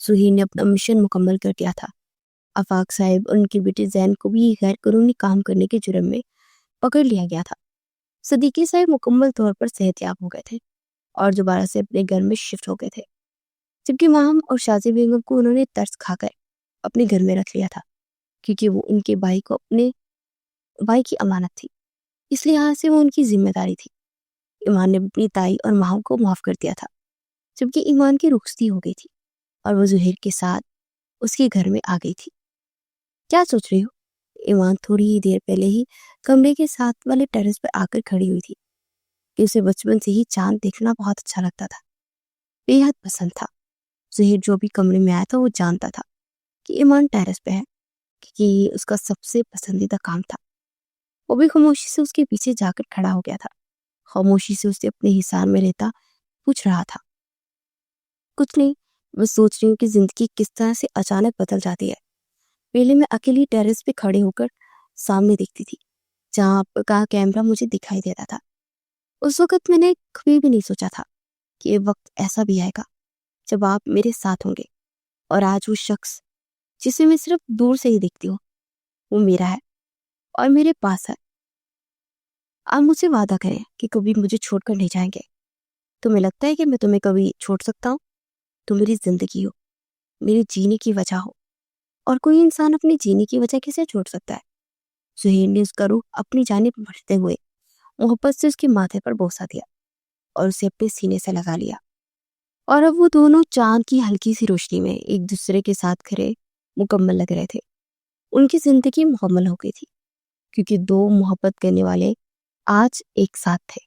سہیل نے اپنا مشن مکمل کر دیا تھا۔ آفاق صاحب اور ان کی بیٹی زین کو بھی غیر قانونی کام کرنے کے جرم میں پکڑ لیا گیا تھا۔ صدیقی صاحب مکمل طور پر صحت یاب ہو گئے تھے اور دوبارہ سے اپنے گھر میں شفٹ ہو گئے تھے، جبکہ ماہم اور شازی بیگم کو انہوں نے ترس کھا کر اپنے گھر میں رکھ لیا تھا، کیونکہ وہ ان کے بھائی کو اپنے بھائی کی امانت تھی، اس لحاظ سے وہ ان کی ذمہ داری تھی۔ ایمان نے اپنی تائی اور ماہم کو معاف کر دیا تھا، جبکہ ایمان کی رخصتی ہو گئی تھی اور وہ زہیر کے ساتھ اس کے گھر میں آ گئی تھی۔ کیا سوچ رہی ہو؟ ایمان تھوڑی ہی دیر پہلے ہی کمرے کے ساتھ والے ٹیرس پر آ کر کھڑی ہوئی تھی کہ اسے بچپن سے ہی چاند دیکھنا بہت اچھا لگتا تھا، بے حد پسند تھا۔ زہیر جو بھی کمرے میں آیا تھا وہ جانتا تھا کہ ایمان ٹیرس پہ ہے، کیونکہ یہ اس کا سب سے پسندیدہ کام تھا۔ وہ بھی خاموشی سے اس کے پیچھے جا کر کھڑا ہو گیا تھا، خاموشی سے اسے اپنے حصار میں رہتا پوچھ رہا تھا، کچھ نہیں، بس سوچ رہی ہوں کہ زندگی کس طرح سے اچانک بدل جاتی ہے۔ پہلے میں اکیلی ٹیرس پہ کھڑے ہو کر سامنے دیکھتی تھی، جہاں آپ کا کیمرہ مجھے دکھائی دیتا تھا۔ اس وقت میں نے کبھی بھی نہیں سوچا تھا کہ یہ وقت ایسا بھی آئے گا جب آپ میرے ساتھ ہوں گے، اور آج وہ شخص جسے میں صرف دور سے ہی دیکھتی ہوں وہ میرا ہے اور میرے پاس ہے۔ آپ مجھ سے وعدہ کریں کہ کبھی مجھے چھوڑ کر نہیں جائیں گے۔ تمہیں لگتا ہے کہ میں تمہیں کبھی چھوڑ سکتا ہوں؟ تم میری زندگی ہو، میری جینے کی وجہ ہو، اور کوئی انسان اپنی جینے کی وجہ کیسے چھوڑ سکتا ہے؟ سہیل نے اس کا روح اپنی جانب بڑھتے ہوئے محبت سے اس کے ماتھے پر بوسہ دیا اور اسے اپنے سینے سے لگا لیا، اور اب وہ دونوں چاند کی ہلکی سی روشنی میں ایک دوسرے کے ساتھ کھڑے مکمل لگ رہے تھے۔ ان کی زندگی مکمل ہو گئی تھی، کیونکہ دو محبت کرنے والے آج ایک ساتھ تھے۔